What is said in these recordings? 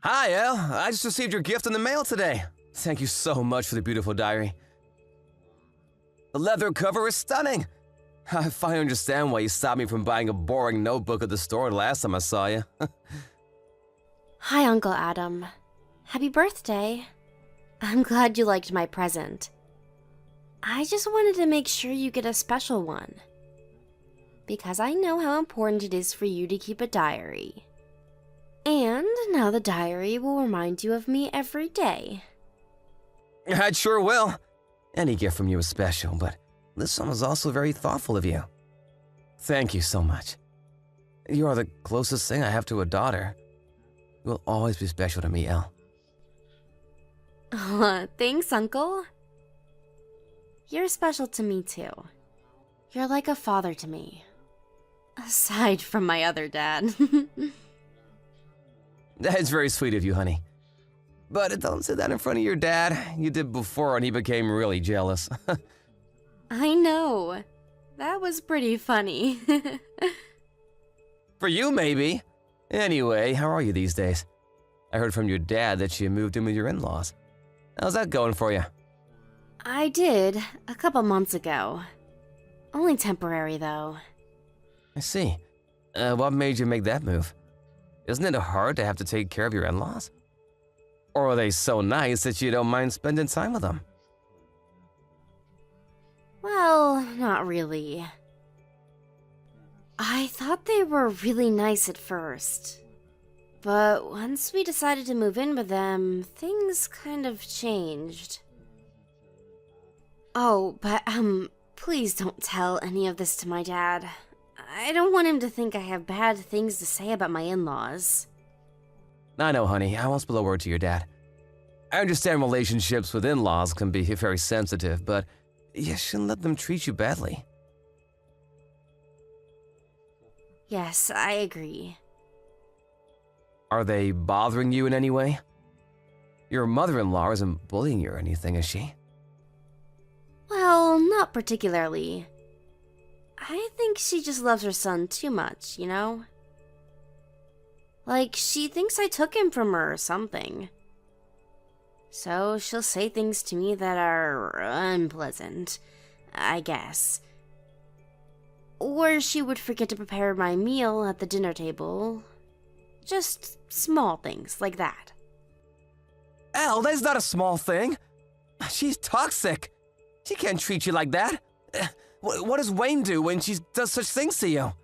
Hi, Elle. I just received your gift in the mail today. Thank you so much for the beautiful diary. The leather cover is stunning. I finally understand why you stopped me from buying a boring notebook at the store the last time I saw you. Hi, Uncle Adam. Happy birthday. I'm glad you liked my present. I just wanted to make sure you get a special one. Because I know how important it is for you to keep a diary. And now the diary will remind you of me every day. I sure will. Any gift from you is special, but this one was also very thoughtful of you. Thank you so much. You are the closest thing I have to a daughter. You will always be special to me, Elle. Thanks, Uncle. You're special to me, too. You're like a father to me. Aside from my other dad. That's very sweet of you, honey. But don't say that in front of your dad. You did before and he became really jealous. I know. That was pretty funny. For you, maybe. Anyway, how are you these days? I heard from your dad that you moved in with your in-laws. How's that going for you? I did, a couple months ago. Only temporary, though. I see. What made you make that move? Isn't it hard to have to take care of your in-laws? Or are they so nice that you don't mind spending time with them? Well, not really. I thought they were really nice at first. But once we decided to move in with them, things kind of changed. Oh, but, please don't tell any of this to my dad. I don't want him to think I have bad things to say about my in-laws. I know, honey. I won't spill a word to your dad. I understand relationships with in-laws can be very sensitive, but you shouldn't let them treat you badly. Yes, I agree. Are they bothering you in any way? Your mother-in-law isn't bullying you or anything, is she? Well, not particularly. I think she just loves her son too much, you know? Like, she thinks I took him from her or something. So she'll say things to me that are unpleasant, I guess. Or she would forget to prepare my meal at the dinner table. Just small things like that. Elle, that's not a small thing. She's toxic. She can't treat you like that. What does Wayne do when she does such things to you?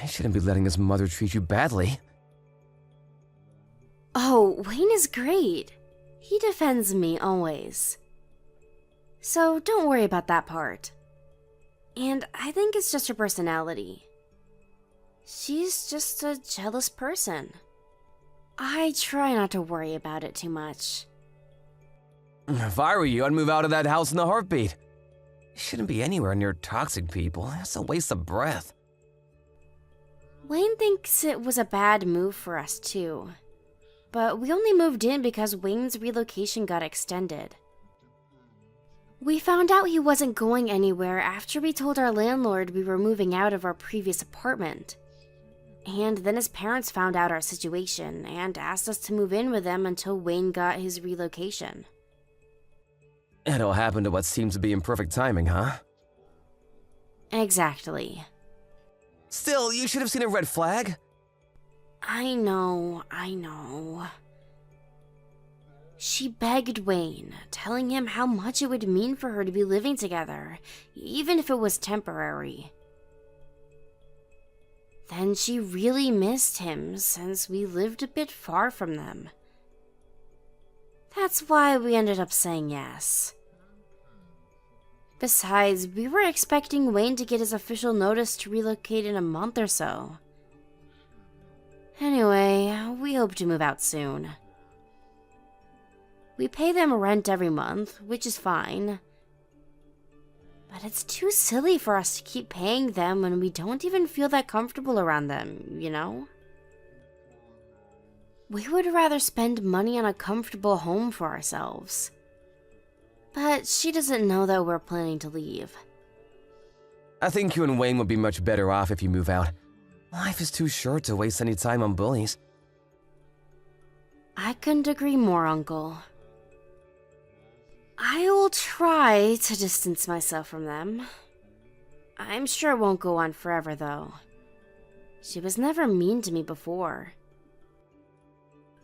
He shouldn't be letting his mother treat you badly. Oh, Wayne is great. He defends me always. So don't worry about that part. And I think it's just her personality. She's just a jealous person. I try not to worry about it too much. If I were you, I'd move out of that house in a heartbeat. You shouldn't be anywhere near toxic people. It's a waste of breath. Wayne thinks it was a bad move for us too. But we only moved in because Wayne's relocation got extended. We found out he wasn't going anywhere after we told our landlord we were moving out of our previous apartment. And then his parents found out our situation and asked us to move in with them until Wayne got his relocation. It all happened at what seems to be imperfect timing, huh? Exactly. Still, you should have seen a red flag. I know. She begged Wayne, telling him how much it would mean for her to be living together, even if it was temporary. Then she really missed him since we lived a bit far from them. That's why we ended up saying yes. Besides, we were expecting Wayne to get his official notice to relocate in a month or so. Anyway, we hope to move out soon. We pay them rent every month, which is fine. But it's too silly for us to keep paying them when we don't even feel that comfortable around them, you know? We would rather spend money on a comfortable home for ourselves. But she doesn't know that we're planning to leave. I think you and Wayne would be much better off if you move out. Life is too short to waste any time on bullies. I couldn't agree more, Uncle. I will try to distance myself from them. I'm sure it won't go on forever, though. She was never mean to me before.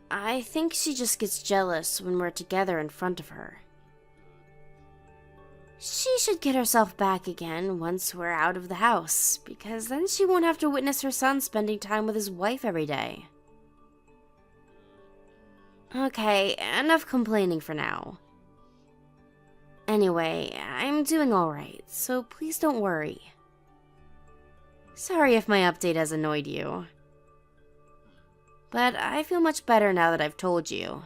I think she just gets jealous when we're together in front of her. She should get herself back again once we're out of the house, because then she won't have to witness her son spending time with his wife every day. Okay, enough complaining for now. Anyway, I'm doing alright, so please don't worry. Sorry if my update has annoyed you. But I feel much better now that I've told you.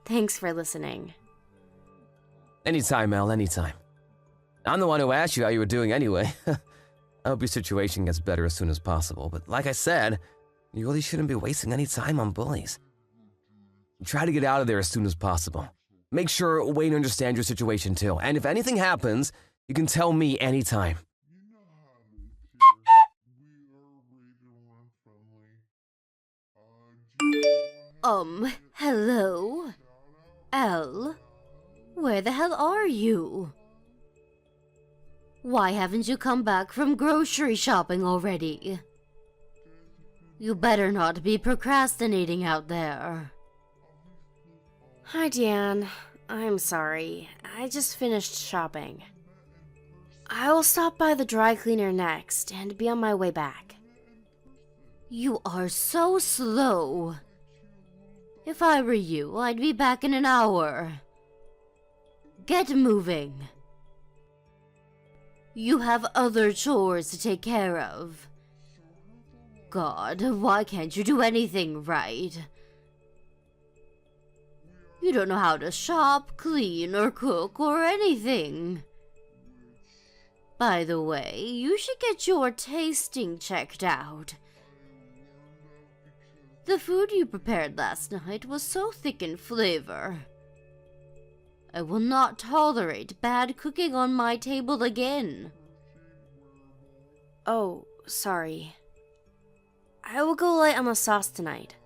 Thanks for listening. Anytime, Mel, anytime. I'm the one who asked you how you were doing anyway. I hope your situation gets better as soon as possible, but like I said, you really shouldn't be wasting any time on bullies. Try to get out of there as soon as possible. Make sure Wayne understands your situation too, and if anything happens, you can tell me anytime. Hello? Elle? Where the hell are you? Why haven't you come back from grocery shopping already? You better not be procrastinating out there. Hi, Deanne. I'm sorry. I just finished shopping. I will stop by the dry cleaner next and be on my way back. You are so slow. If I were you, I'd be back in an hour. Get moving. You have other chores to take care of. God, why can't you do anything right? You don't know how to shop, clean, or cook, or anything. By the way, you should get your tasting checked out. The food you prepared last night was so thick in flavor. I will not tolerate bad cooking on my table again. Oh, sorry. I will go light on the sauce tonight.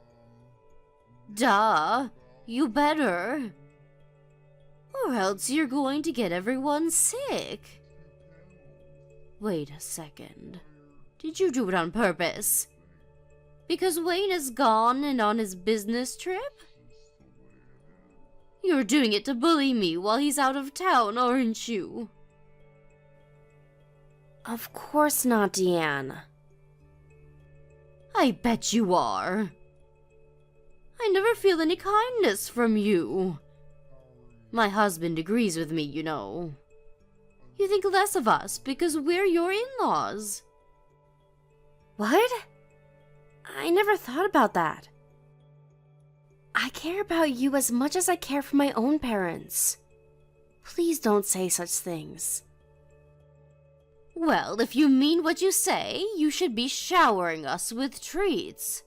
Duh, you better. Or else you're going to get everyone sick. Wait a second. Did you do it on purpose? Because Wayne is gone and on his business trip? You're doing it to bully me while he's out of town, aren't you? Of course not, Deanne. I bet you are. I never feel any kindness from you. My husband agrees with me, you know. You think less of us because we're your in-laws. What? I never thought about that. I care about you as much as I care for my own parents. Please don't say such things. Well, if you mean what you say, you should be showering us with treats.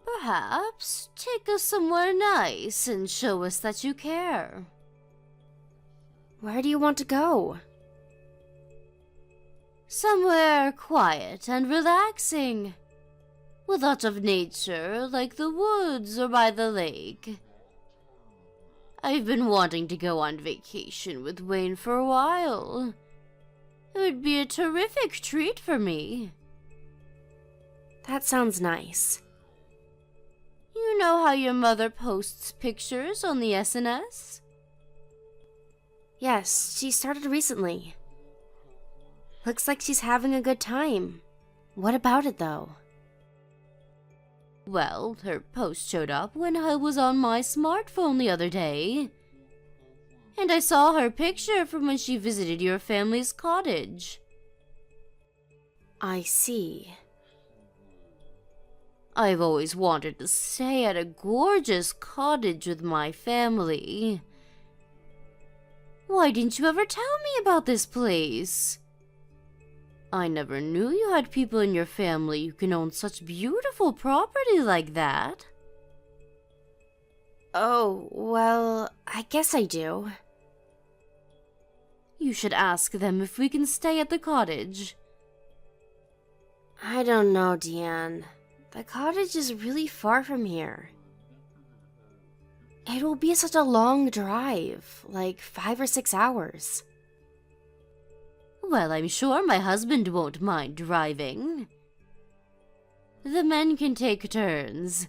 Perhaps take us somewhere nice and show us that you care. Where do you want to go? Somewhere quiet and relaxing. With lots of nature, like the woods or by the lake. I've been wanting to go on vacation with Wayne for a while. It would be a terrific treat for me. That sounds nice. You know how your mother posts pictures on the SNS? Yes, she started recently. Looks like she's having a good time. What about it, though? Well, her post showed up when I was on my smartphone the other day. And I saw her picture from when she visited your family's cottage. I see. I've always wanted to stay at a gorgeous cottage with my family. Why didn't you ever tell me about this place? I never knew you had people in your family who can own such beautiful property like that. Oh, well, I guess I do. You should ask them if we can stay at the cottage. I don't know, Deanne. The cottage is really far from here. It will be such a long drive, like 5 or 6 hours. Well, I'm sure my husband won't mind driving. The men can take turns.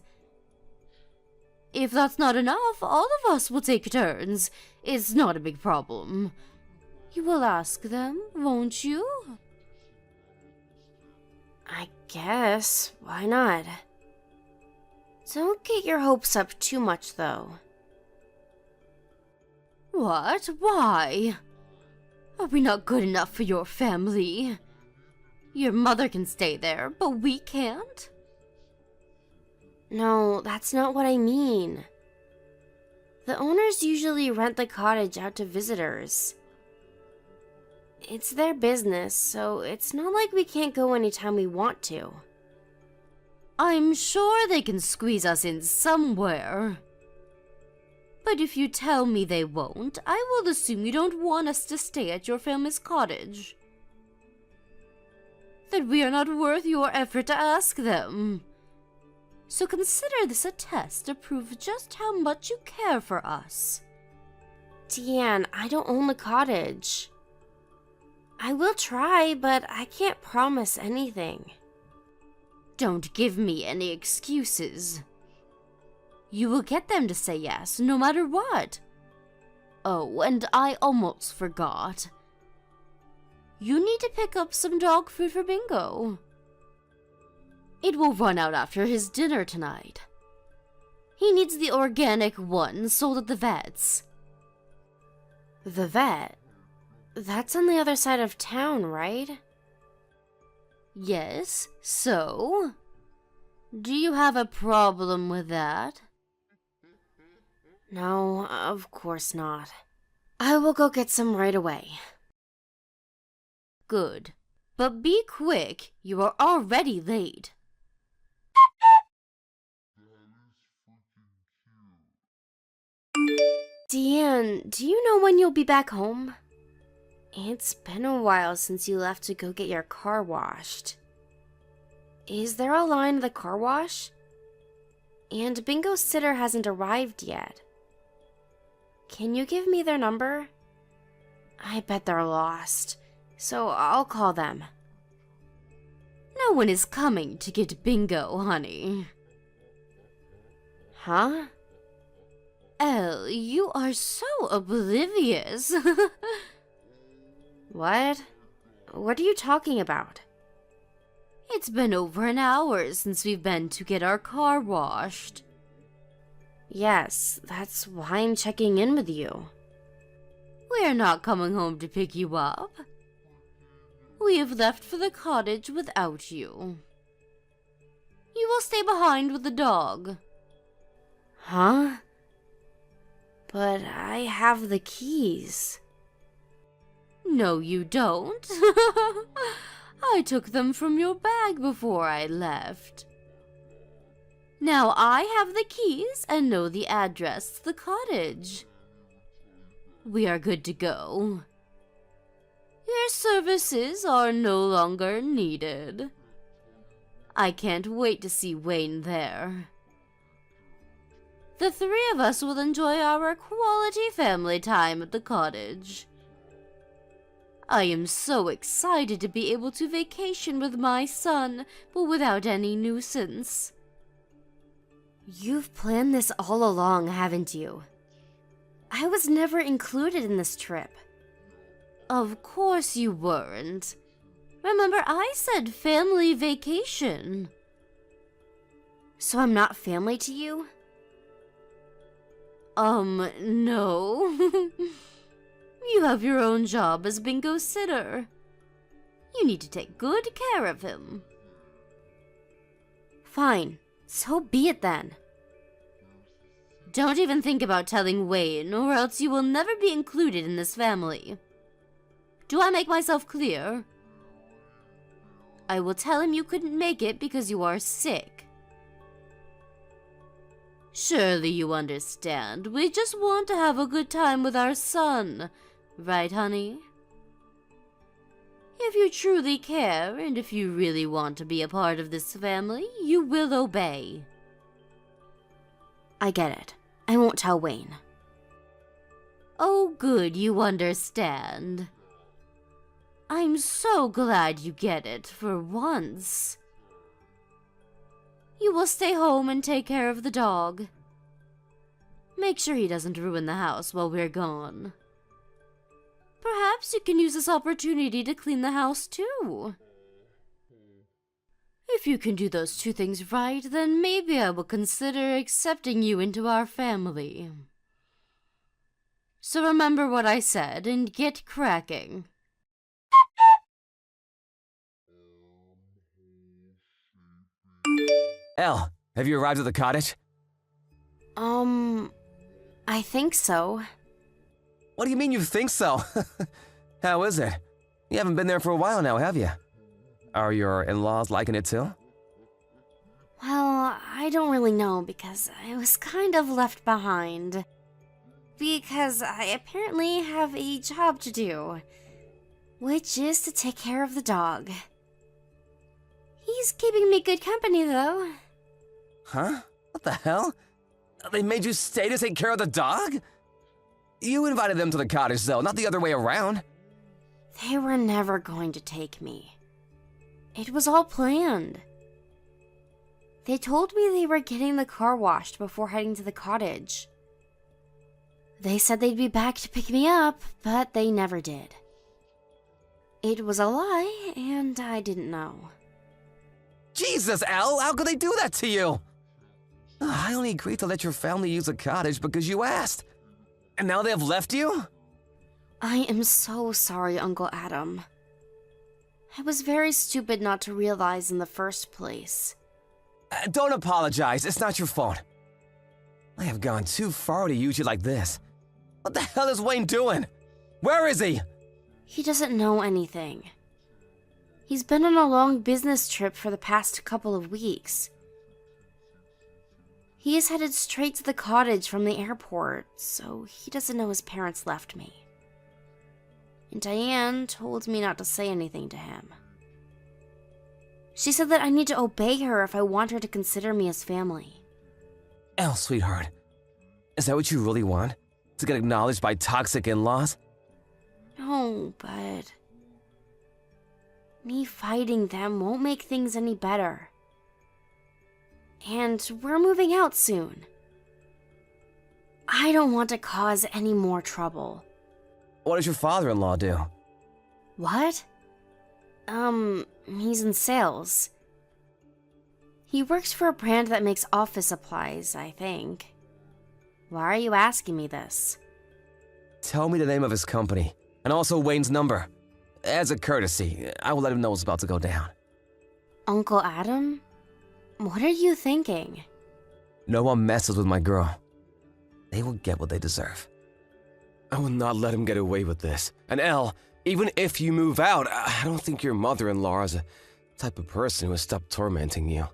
If that's not enough, all of us will take turns. It's not a big problem. You will ask them, won't you? I guess. Why not? Don't get your hopes up too much, though. What? Why? Are we not good enough for your family? Your mother can stay there, but we can't? No, that's not what I mean. The owners usually rent the cottage out to visitors. It's their business, so it's not like we can't go anytime we want to. I'm sure they can squeeze us in somewhere. But if you tell me they won't, I will assume you don't want us to stay at your family's cottage. That we are not worth your effort to ask them. So consider this a test to prove just how much you care for us. Deanne, I don't own the cottage. I will try, but I can't promise anything. Don't give me any excuses. You will get them to say yes, no matter what. Oh, and I almost forgot. You need to pick up some dog food for Bingo. It will run out after his dinner tonight. He needs the organic one sold at the vet's. The vet? That's on the other side of town, right? Yes, so? Do you have a problem with that? No, of course not. I will go get some right away. Good. But be quick, you are already late. Deanne, do you know when you'll be back home? It's been a while since you left to go get your car washed. Is there a line at the car wash? And Bingo's sitter hasn't arrived yet. Can you give me their number? I bet they're lost, so I'll call them. No one is coming to get Bingo, honey. Huh? Elle, you are so oblivious. What? What are you talking about? It's been over an hour since we've been to get our car washed. Yes, that's why I'm checking in with you. We're not coming home to pick you up. We have left for the cottage without you. You will stay behind with the dog. Huh? But I have the keys. No, you don't. I took them from your bag before I left. Now I have the keys and know the address to the cottage. We are good to go. Your services are no longer needed. I can't wait to see Wayne there. The three of us will enjoy our quality family time at the cottage. I am so excited to be able to vacation with my son, but without any nuisance. You've planned this all along, haven't you? I was never included in this trip. Of course you weren't. Remember, I said family vacation. So I'm not family to you? No. You have your own job as Bingo's sitter. You need to take good care of him. Fine. So be it then. Don't even think about telling Wayne, or else you will never be included in this family. Do I make myself clear? I will tell him you couldn't make it because you are sick. Surely you understand. We just want to have a good time with our son. Right, honey? If you truly care, and if you really want to be a part of this family, you will obey. I get it. I won't tell Wayne. Oh, good, you understand. I'm so glad you get it for once. You will stay home and take care of the dog. Make sure he doesn't ruin the house while we're gone. Perhaps you can use this opportunity to clean the house too. If you can do those two things right, then maybe I will consider accepting you into our family. So remember what I said and get cracking. Elle, have you arrived at the cottage? I think so. What do you mean you think so? How is it? You haven't been there for a while now, have you? Are your in-laws liking it too? Well, I don't really know because I was kind of left behind. Because I apparently have a job to do, which is to take care of the dog. He's keeping me good company, though. Huh? What the hell? They made you stay to take care of the dog? You invited them to the cottage, though, not the other way around. They were never going to take me. It was all planned. They told me they were getting the car washed before heading to the cottage. They said they'd be back to pick me up, but they never did. It was a lie, and I didn't know. Jesus, Elle, how could they do that to you? I only agreed to let your family use the cottage because you asked. And now they have left you? I am so sorry, Uncle Adam. I was very stupid not to realize in the first place. Don't apologize, it's not your fault. I have gone too far to use you like this. What the hell is Wayne doing? Where is he? He doesn't know anything. He's been on a long business trip for the past couple of weeks. He is headed straight to the cottage from the airport, so he doesn't know his parents left me. And Diane told me not to say anything to him. She said that I need to obey her if I want her to consider me as family. Elle, sweetheart, is that what you really want? To get acknowledged by toxic in-laws? No, but me fighting them won't make things any better. And we're moving out soon. I don't want to cause any more trouble. What does your father-in-law do? What? He's in sales. He works for a brand that makes office supplies, I think. Why are you asking me this? Tell me the name of his company, and also Wayne's number. As a courtesy, I will let him know what's about to go down. Uncle Adam? What are you thinking? No one messes with my girl. They will get what they deserve. I will not let him get away with this. And Elle, even if you move out, I don't think your mother-in-law is the type of person who will stop tormenting you.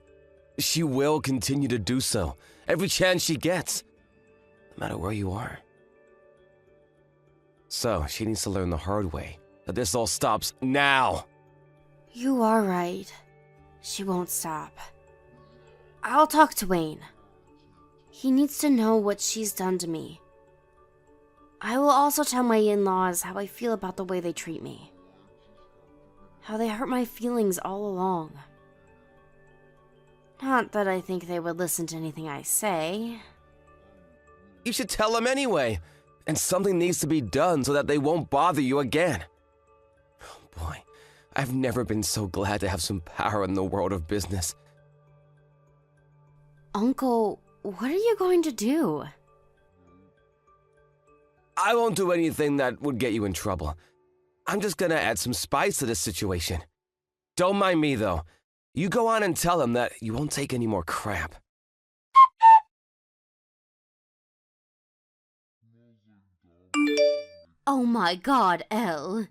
She will continue to do so, every chance she gets, no matter where you are. So, she needs to learn the hard way, that this all stops now. You are right. She won't stop. I'll talk to Wayne. He needs to know what she's done to me. I will also tell my in-laws how I feel about the way they treat me. How they hurt my feelings all along. Not that I think they would listen to anything I say. You should tell them anyway, and something needs to be done so that they won't bother you again. Oh boy, I've never been so glad to have some power in the world of business. Uncle, what are you going to do? I won't do anything that would get you in trouble. I'm just gonna add some spice to this situation. Don't mind me, though. You go on and tell them that you won't take any more crap. Oh my god, Elle.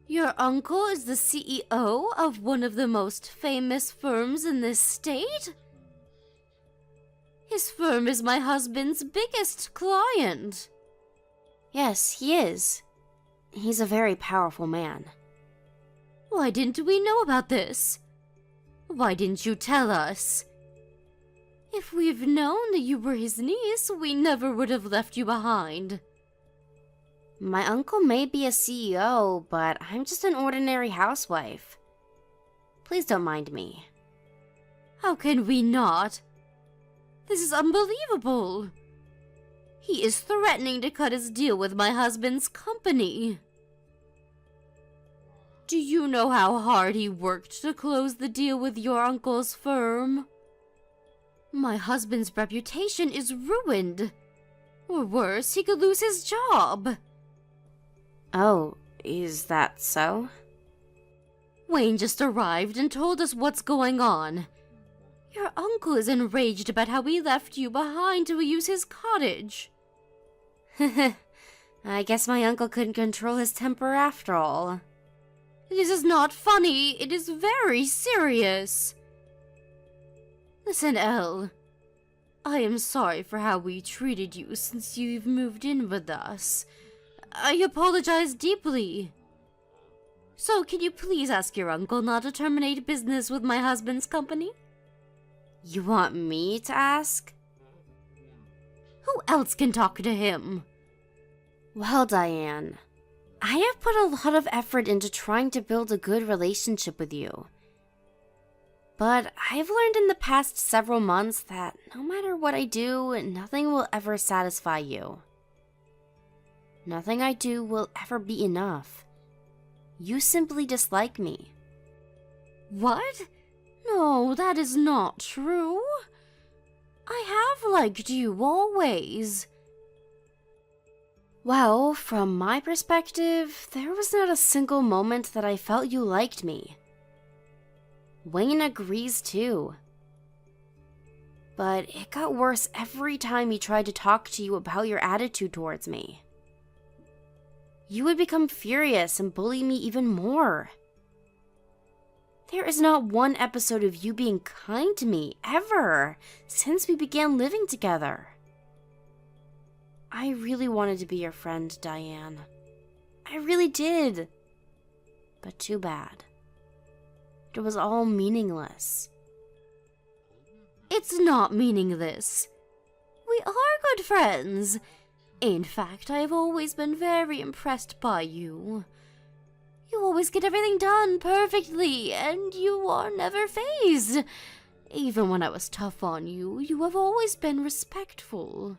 Your uncle is the CEO of one of the most famous firms in this state? His firm is my husband's biggest client. Yes, he is. He's a very powerful man. Why didn't we know about this? Why didn't you tell us? If we'd known that you were his niece, we never would have left you behind. My uncle may be a CEO, but I'm just an ordinary housewife. Please don't mind me. How can we not? This is unbelievable. He is threatening to cut his deal with my husband's company. Do you know how hard he worked to close the deal with your uncle's firm? My husband's reputation is ruined. Or worse, he could lose his job. Oh, is that so? Wayne just arrived and told us what's going on. Your uncle is enraged about how we left you behind to use his cottage. I guess my uncle couldn't control his temper after all. This is not funny, it is very serious. Listen, Elle. I am sorry for how we treated you since you've moved in with us. I apologize deeply. So, can you please ask your uncle not to terminate business with my husband's company? You want me to ask? Who else can talk to him? Well, Diane, I have put a lot of effort into trying to build a good relationship with you. But I've learned in the past several months that no matter what I do, nothing will ever satisfy you. Nothing I do will ever be enough. You simply dislike me. What? No, that is not true. I have liked you always. Well, from my perspective, there was not a single moment that I felt you liked me. Wayne agrees too. But it got worse every time he tried to talk to you about your attitude towards me. You would become furious and bully me even more. There is not one episode of you being kind to me, ever, since we began living together. I really wanted to be your friend, Diane. I really did. But too bad. It was all meaningless. It's not meaningless. We are good friends. In fact, I have always been very impressed by you. You always get everything done perfectly, and you are never fazed. Even when I was tough on you, you have always been respectful.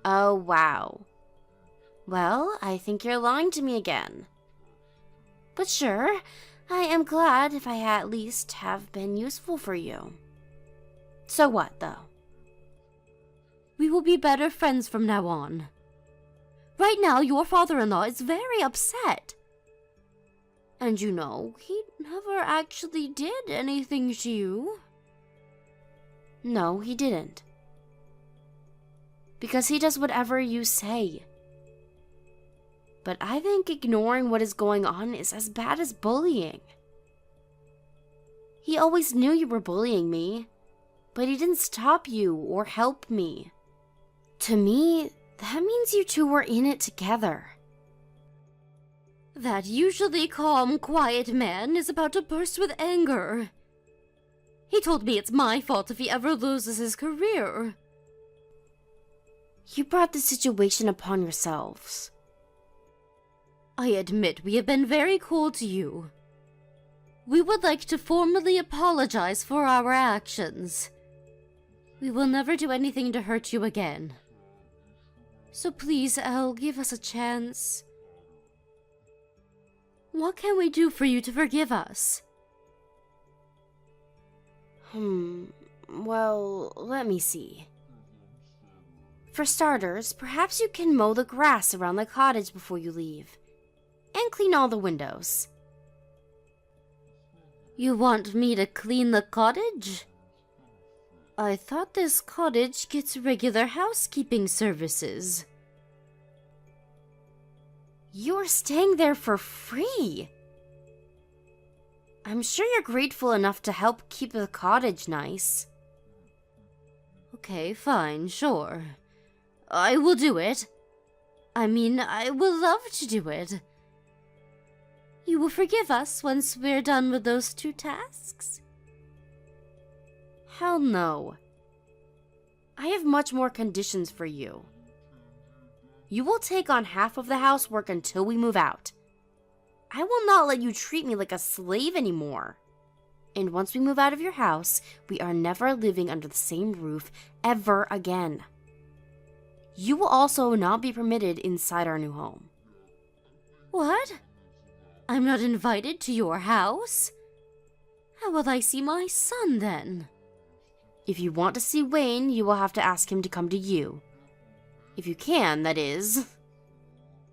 Oh, wow. Well, I think you're lying to me again. But sure, I am glad if I at least have been useful for you. So what, though? We will be better friends from now on. Right now, your father-in-law is very upset. And you know, he never actually did anything to you. No, he didn't. Because he does whatever you say. But I think ignoring what is going on is as bad as bullying. He always knew you were bullying me, but he didn't stop you or help me. To me, that means you two were in it together. That usually calm, quiet man is about to burst with anger. He told me it's my fault if he ever loses his career. You brought the situation upon yourselves. I admit we have been very cold to you. We would like to formally apologize for our actions. We will never do anything to hurt you again. So please, Elle, give us a chance. What can we do for you to forgive us? Well, let me see. For starters, perhaps you can mow the grass around the cottage before you leave. And clean all the windows. You want me to clean the cottage? I thought this cottage gets regular housekeeping services. You're staying there for free. I'm sure you're grateful enough to help keep the cottage nice. Okay, fine, sure. I will do it. I mean, I will love to do it. You will forgive us once we're done with those two tasks? Hell no. I have much more conditions for you. You will take on half of the housework until we move out. I will not let you treat me like a slave anymore. And once we move out of your house, we are never living under the same roof ever again. You will also not be permitted inside our new home. What? I'm not invited to your house? How will I see my son then? If you want to see Wayne, you will have to ask him to come to you. If you can, that is.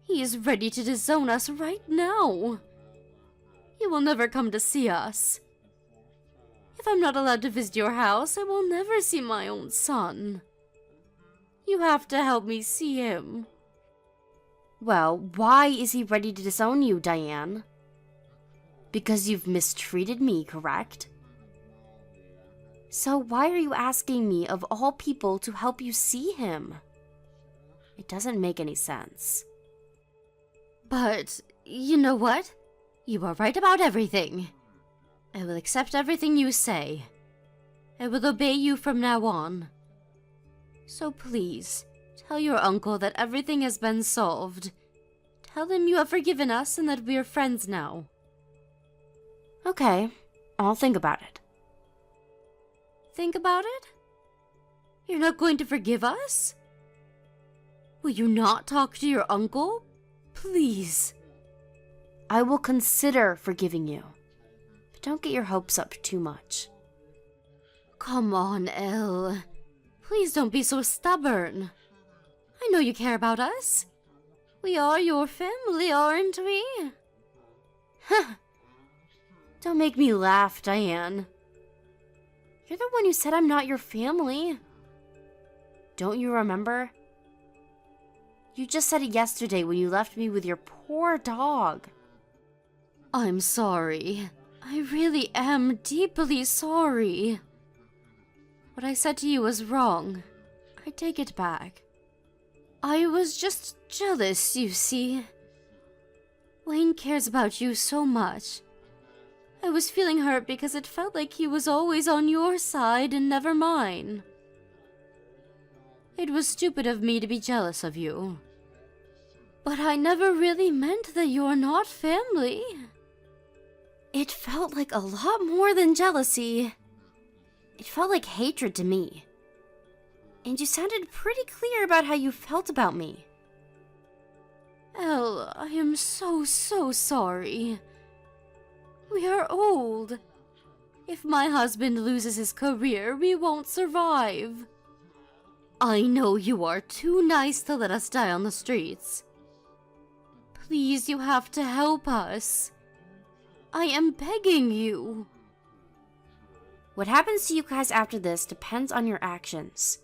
He is ready to disown us right now. He will never come to see us. If I'm not allowed to visit your house, I will never see my own son. You have to help me see him. Well, why is he ready to disown you, Diane? Because you've mistreated me, correct? So why are you asking me, of all people, to help you see him? It doesn't make any sense. But, you know what? You are right about everything. I will accept everything you say. I will obey you from now on. So please, tell your uncle that everything has been solved. Tell him you have forgiven us and that we are friends now. Okay, I'll think about it. Think about it? You're not going to forgive us? Will you not talk to your uncle? Please. I will consider forgiving you. But don't get your hopes up too much. Come on, Elle. Please don't be so stubborn. I know you care about us. We are your family, aren't we? Don't make me laugh, Diane. You're the one who said I'm not your family. Don't you remember? You just said it yesterday when you left me with your poor dog. I'm sorry. I really am deeply sorry. What I said to you was wrong. I take it back. I was just jealous, you see. Wayne cares about you so much. I was feeling hurt because it felt like he was always on your side and never mine. It was stupid of me to be jealous of you. But I never really meant that you're not family. It felt like a lot more than jealousy. It felt like hatred to me. And you sounded pretty clear about how you felt about me. Elle, I am so sorry. We are old. If my husband loses his career, we won't survive. I know you are too nice to let us die on the streets. Please, you have to help us. I am begging you. What happens to you guys after this depends on your actions.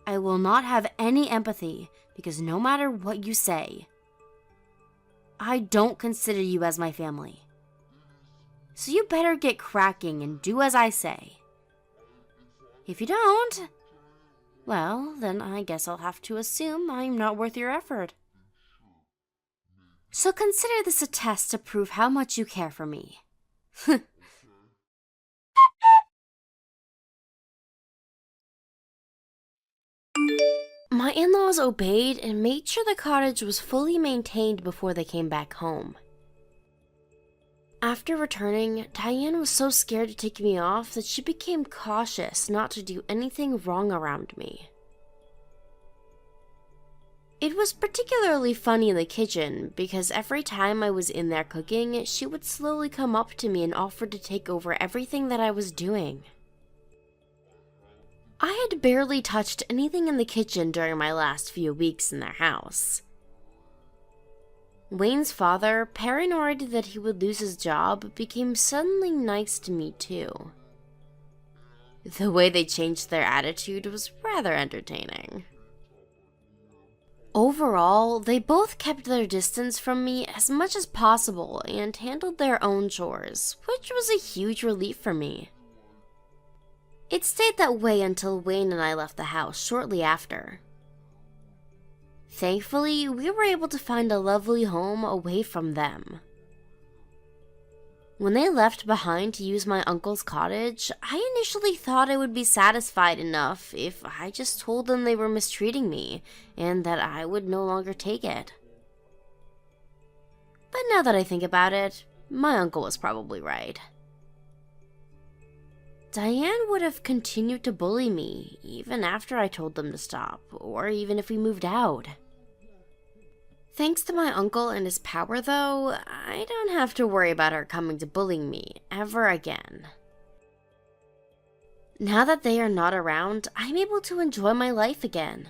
I will not have any empathy because no matter what you say, I don't consider you as my family. So you better get cracking and do as I say. If you don't, well, then I guess I'll have to assume I'm not worth your effort. So consider this a test to prove how much you care for me. My in-laws obeyed and made sure the cottage was fully maintained before they came back home. After returning, Diane was so scared to take me off that she became cautious not to do anything wrong around me. It was particularly funny in the kitchen because every time I was in there cooking, she would slowly come up to me and offer to take over everything that I was doing. I had barely touched anything in the kitchen during my last few weeks in their house. Wayne's father, paranoid that he would lose his job, became suddenly nice to me too. The way they changed their attitude was rather entertaining. Overall, they both kept their distance from me as much as possible and handled their own chores, which was a huge relief for me. It stayed that way until Wayne and I left the house shortly after. Thankfully, we were able to find a lovely home away from them. When they left behind to use my uncle's cottage, I initially thought I would be satisfied enough if I just told them they were mistreating me and that I would no longer take it. But now that I think about it, my uncle was probably right. Diane would have continued to bully me even after I told them to stop, or even if we moved out. Thanks to my uncle and his power, though, I don't have to worry about her coming to bullying me ever again. Now that they are not around, I'm able to enjoy my life again.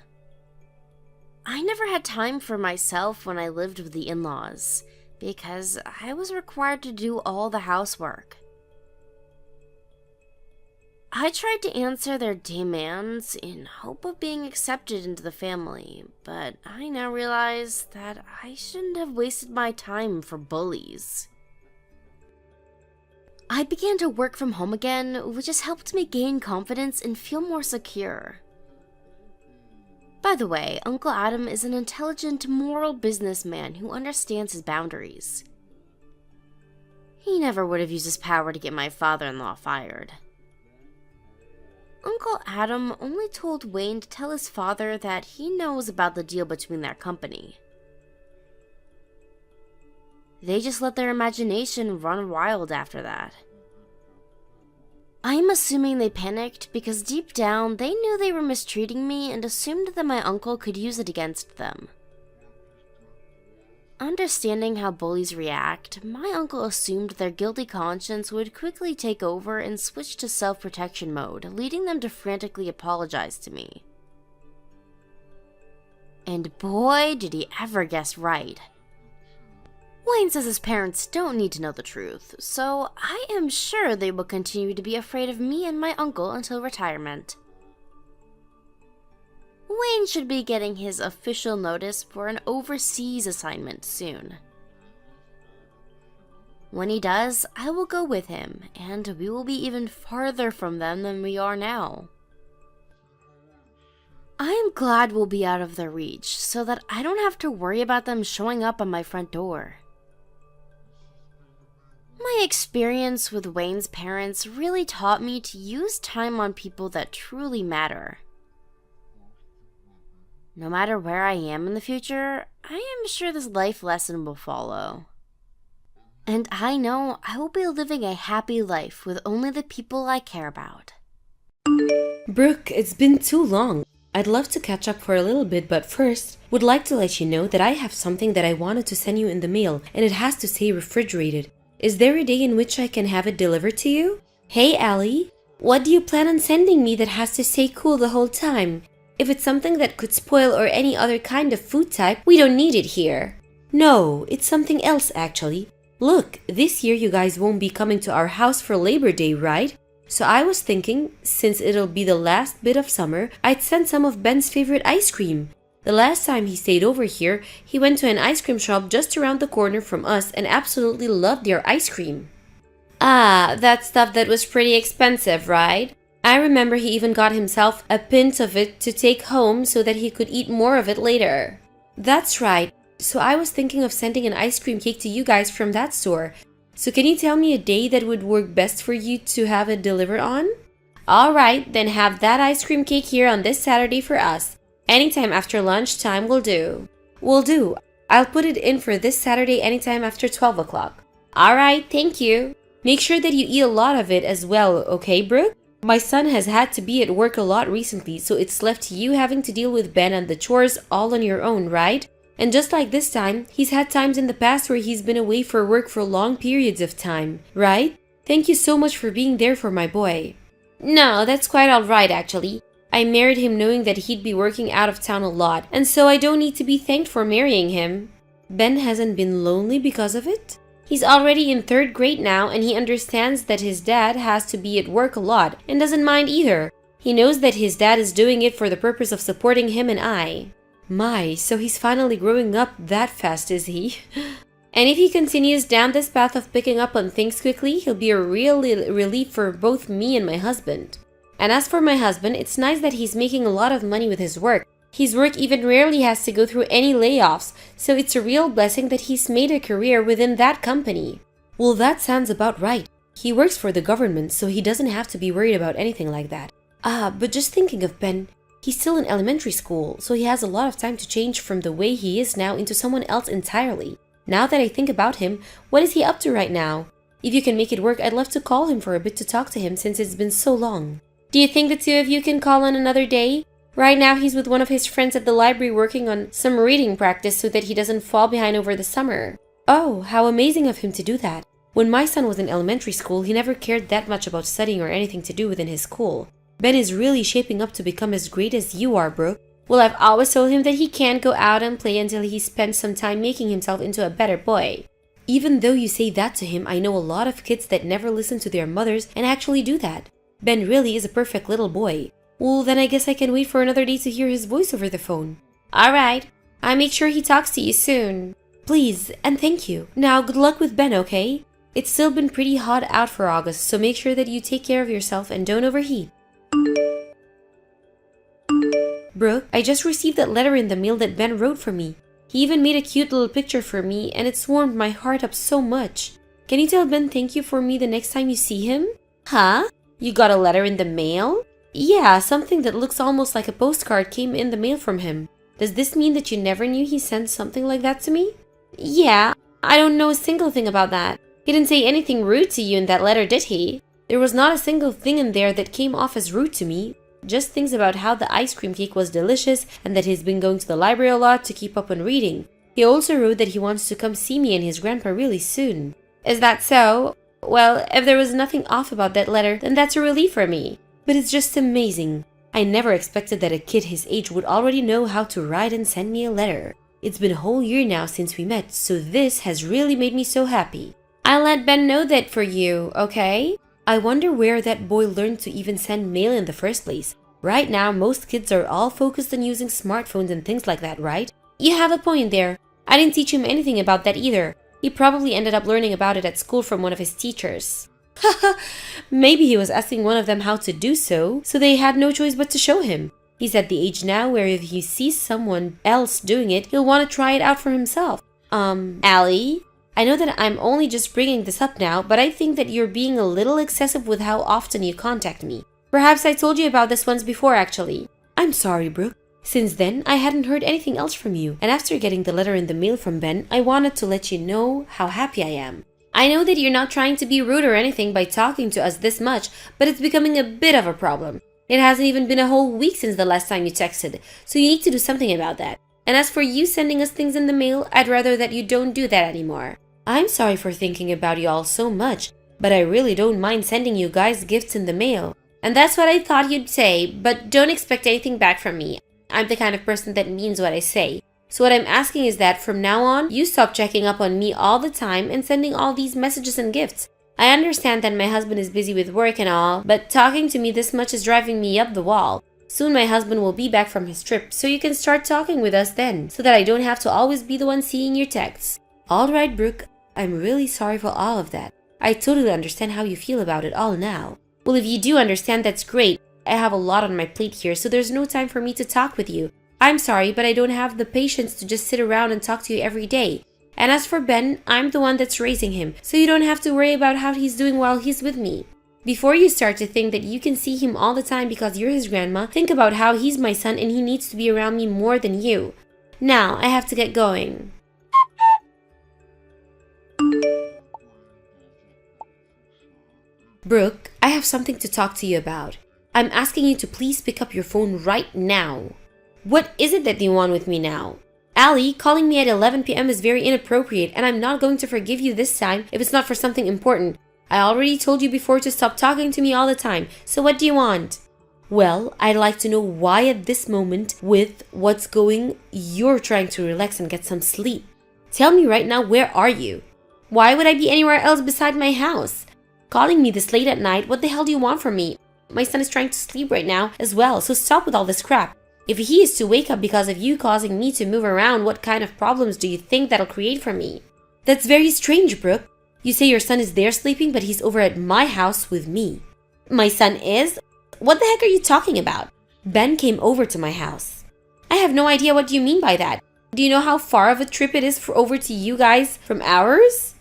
I never had time for myself when I lived with the in-laws, because I was required to do all the housework. I tried to answer their demands in hope of being accepted into the family, but I now realize that I shouldn't have wasted my time for bullies. I began to work from home again, which has helped me gain confidence and feel more secure. By the way, Uncle Adam is an intelligent, moral businessman who understands his boundaries. He never would have used his power to get my father-in-law fired. Uncle Adam only told Wayne to tell his father that he knows about the deal between their company. They just let their imagination run wild after that. I'm assuming they panicked because deep down they knew they were mistreating me and assumed that my uncle could use it against them. Understanding how bullies react, my uncle assumed their guilty conscience would quickly take over and switch to self-protection mode, leading them to frantically apologize to me. And boy, did he ever guess right. Wayne says his parents don't need to know the truth, so I am sure they will continue to be afraid of me and my uncle until retirement. Wayne should be getting his official notice for an overseas assignment soon. When he does, I will go with him, and we will be even farther from them than we are now. I am glad we'll be out of their reach, so that I don't have to worry about them showing up on my front door. My experience with Wayne's parents really taught me to use time on people that truly matter. No matter where I am in the future, I am sure this life lesson will follow. And I know I will be living a happy life with only the people I care about. Brooke, it's been too long. I'd love to catch up for a little bit, but first, would like to let you know that I have something that I wanted to send you in the mail, and it has to say refrigerated. Is there a day in which I can have it delivered to you? Hey, Allie, what do you plan on sending me that has to stay cool the whole time? If it's something that could spoil or any other kind of food type, we don't need it here. No, it's something else actually. Look, this year you guys won't be coming to our house for Labor Day, right? So I was thinking, since it'll be the last bit of summer, I'd send some of Ben's favorite ice cream. The last time he stayed over here, he went to an ice cream shop just around the corner from us and absolutely loved their ice cream. Ah, that stuff that was pretty expensive, right? I remember he even got himself a pint of it to take home so that he could eat more of it later. That's right. So I was thinking of sending an ice cream cake to you guys from that store. So can you tell me a day that would work best for you to have it delivered on? Alright, then have that ice cream cake here on this Saturday for us. Anytime after lunchtime will do. Will do. I'll put it in for this Saturday anytime after 12 o'clock. Alright, thank you. Make sure that you eat a lot of it as well, okay, Brooke? My son has had to be at work a lot recently, so it's left to you having to deal with Ben and the chores all on your own, right? And just like this time, he's had times in the past where he's been away for work for long periods of time, right? Thank you so much for being there for my boy. No, that's quite alright actually. I married him knowing that he'd be working out of town a lot, and so I don't need to be thanked for marrying him. Ben hasn't been lonely because of it? He's already in 3rd grade now, and he understands that his dad has to be at work a lot and doesn't mind either. He knows that his dad is doing it for the purpose of supporting him and I. My, so he's finally growing up that fast, is he? And if he continues down this path of picking up on things quickly, he'll be a real relief for both me and my husband. And as for my husband, it's nice that he's making a lot of money with his work. His work even rarely has to go through any layoffs, so it's a real blessing that he's made a career within that company. Well, that sounds about right. He works for the government, so he doesn't have to be worried about anything like that. But just thinking of Ben, he's still in elementary school, so he has a lot of time to change from the way he is now into someone else entirely. Now that I think about him, what is he up to right now? If you can make it work, I'd love to call him for a bit to talk to him since it's been so long. Do you think the two of you can call on another day? Right now, he's with one of his friends at the library working on some reading practice so that he doesn't fall behind over the summer. Oh, how amazing of him to do that. When my son was in elementary school, he never cared that much about studying or anything to do within his school. Ben is really shaping up to become as great as you are, Brooke. Well, I've always told him that he can't go out and play until he spends some time making himself into a better boy. Even though you say that to him, I know a lot of kids that never listen to their mothers and actually do that. Ben really is a perfect little boy. Well, then I guess I can wait for another day to hear his voice over the phone. Alright, I'll make sure he talks to you soon. Please, and thank you. Now, good luck with Ben, okay? It's still been pretty hot out for August, so make sure that you take care of yourself and don't overheat. Brooke, I just received that letter in the mail that Ben wrote for me. He even made a cute little picture for me, and it's warmed my heart up so much. Can you tell Ben thank you for me the next time you see him? Huh? You got a letter in the mail? Yeah, something that looks almost like a postcard came in the mail from him. Does this mean that you never knew he sent something like that to me? Yeah, I don't know a single thing about that. He didn't say anything rude to you in that letter, did he? There was not a single thing in there that came off as rude to me. Just things about how the ice cream cake was delicious and that he's been going to the library a lot to keep up on reading. He also wrote that he wants to come see me and his grandpa really soon. Is that so? Well, if there was nothing off about that letter, then that's a relief for me. But it's just amazing. I never expected that a kid his age would already know how to write and send me a letter. It's been a whole year now since we met, so this has really made me so happy. I'll let Ben know that for you, okay? I wonder where that boy learned to even send mail in the first place. Right now, most kids are all focused on using smartphones and things like that, right? You have a point there. I didn't teach him anything about that either. He probably ended up learning about it at school from one of his teachers. Maybe he was asking one of them how to do so they had no choice but to show him. He's at the age now where if he sees someone else doing it, he'll want to try it out for himself. Allie? I know that I'm only just bringing this up now, but I think that you're being a little excessive with how often you contact me. Perhaps I told you about this once before, actually. I'm sorry, Brooke. Since then, I hadn't heard anything else from you, and after getting the letter in the mail from Ben, I wanted to let you know how happy I am. I know that you're not trying to be rude or anything by talking to us this much, but it's becoming a bit of a problem. It hasn't even been a whole week since the last time you texted, so you need to do something about that. And as for you sending us things in the mail, I'd rather that you don't do that anymore. I'm sorry for thinking about you all so much, but I really don't mind sending you guys gifts in the mail. And that's what I thought you'd say, but don't expect anything back from me. I'm the kind of person that means what I say. So what I'm asking is that from now on, you stop checking up on me all the time and sending all these messages and gifts. I understand that my husband is busy with work and all, but talking to me this much is driving me up the wall. Soon my husband will be back from his trip, so you can start talking with us then, so that I don't have to always be the one seeing your texts. Alright, Brooke, I'm really sorry for all of that. I totally understand how you feel about it all now. Well, if you do understand, that's great. I have a lot on my plate here, so there's no time for me to talk with you. I'm sorry, but I don't have the patience to just sit around and talk to you every day. And as for Ben, I'm the one that's raising him, so you don't have to worry about how he's doing while he's with me. Before you start to think that you can see him all the time because you're his grandma, think about how he's my son and he needs to be around me more than you. Now, I have to get going. Brooke, I have something to talk to you about. I'm asking you to please pick up your phone right now. What is it that you want with me now? Allie, calling me at 11 p.m. is very inappropriate, and I'm not going to forgive you this time if it's not for something important. I already told you before to stop talking to me all the time, so what do you want? Well, I'd like to know why at this moment, with what's going, you're trying to relax and get some sleep. Tell me right now, where are you? Why would I be anywhere else beside my house? Calling me this late at night, what the hell do you want from me? My son is trying to sleep right now as well, so stop with all this crap. If he is to wake up because of you causing me to move around, what kind of problems do you think that'll create for me? That's very strange, Brooke. You say your son is there sleeping, but he's over at my house with me. My son is? What the heck are you talking about? Ben came over to my house. I have no idea what you mean by that. Do you know how far of a trip it is over to you guys from ours?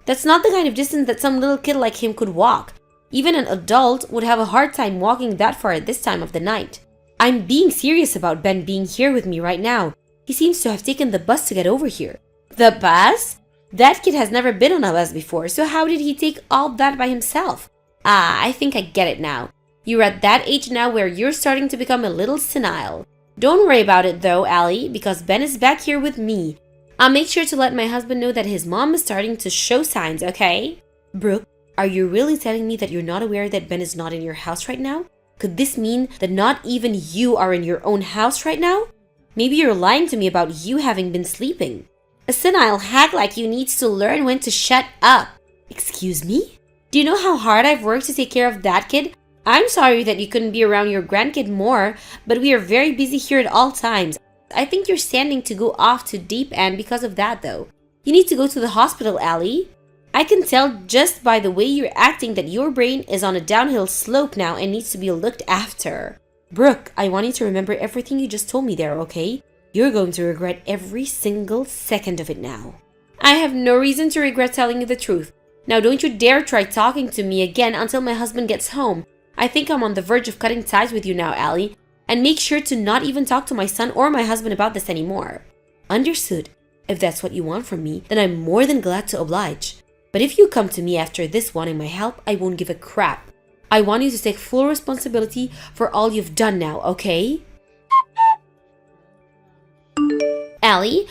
That's not the kind of distance that some little kid like him could walk. Even an adult would have a hard time walking that far at this time of the night. I'm being serious about Ben being here with me right now. He seems to have taken the bus to get over here. The bus? That kid has never been on a bus before, so how did he take all that by himself? Ah, I think I get it now. You're at that age now where you're starting to become a little senile. Don't worry about it though, Allie, because Ben is back here with me. I'll make sure to let my husband know that his mom is starting to show signs, okay? Brooke, are you really telling me that you're not aware that Ben is not in your house right now? Could this mean that not even you are in your own house right now? Maybe you're lying to me about you having been sleeping. A senile hack like you needs to learn when to shut up. Excuse me? Do you know how hard I've worked to take care of that kid? I'm sorry that you couldn't be around your grandkid more, but we are very busy here at all times. I think you're standing to go off to deep end because of that though. You need to go to the hospital, Allie. I can tell just by the way you're acting that your brain is on a downhill slope now and needs to be looked after. Brooke, I want you to remember everything you just told me there, okay? You're going to regret every single second of it now. I have no reason to regret telling you the truth. Now don't you dare try talking to me again until my husband gets home. I think I'm on the verge of cutting ties with you now, Allie. And make sure to not even talk to my son or my husband about this anymore. Understood. If that's what you want from me, then I'm more than glad to oblige. But if you come to me after this wanting my help, I won't give a crap. I want you to take full responsibility for all you've done now, okay? Allie,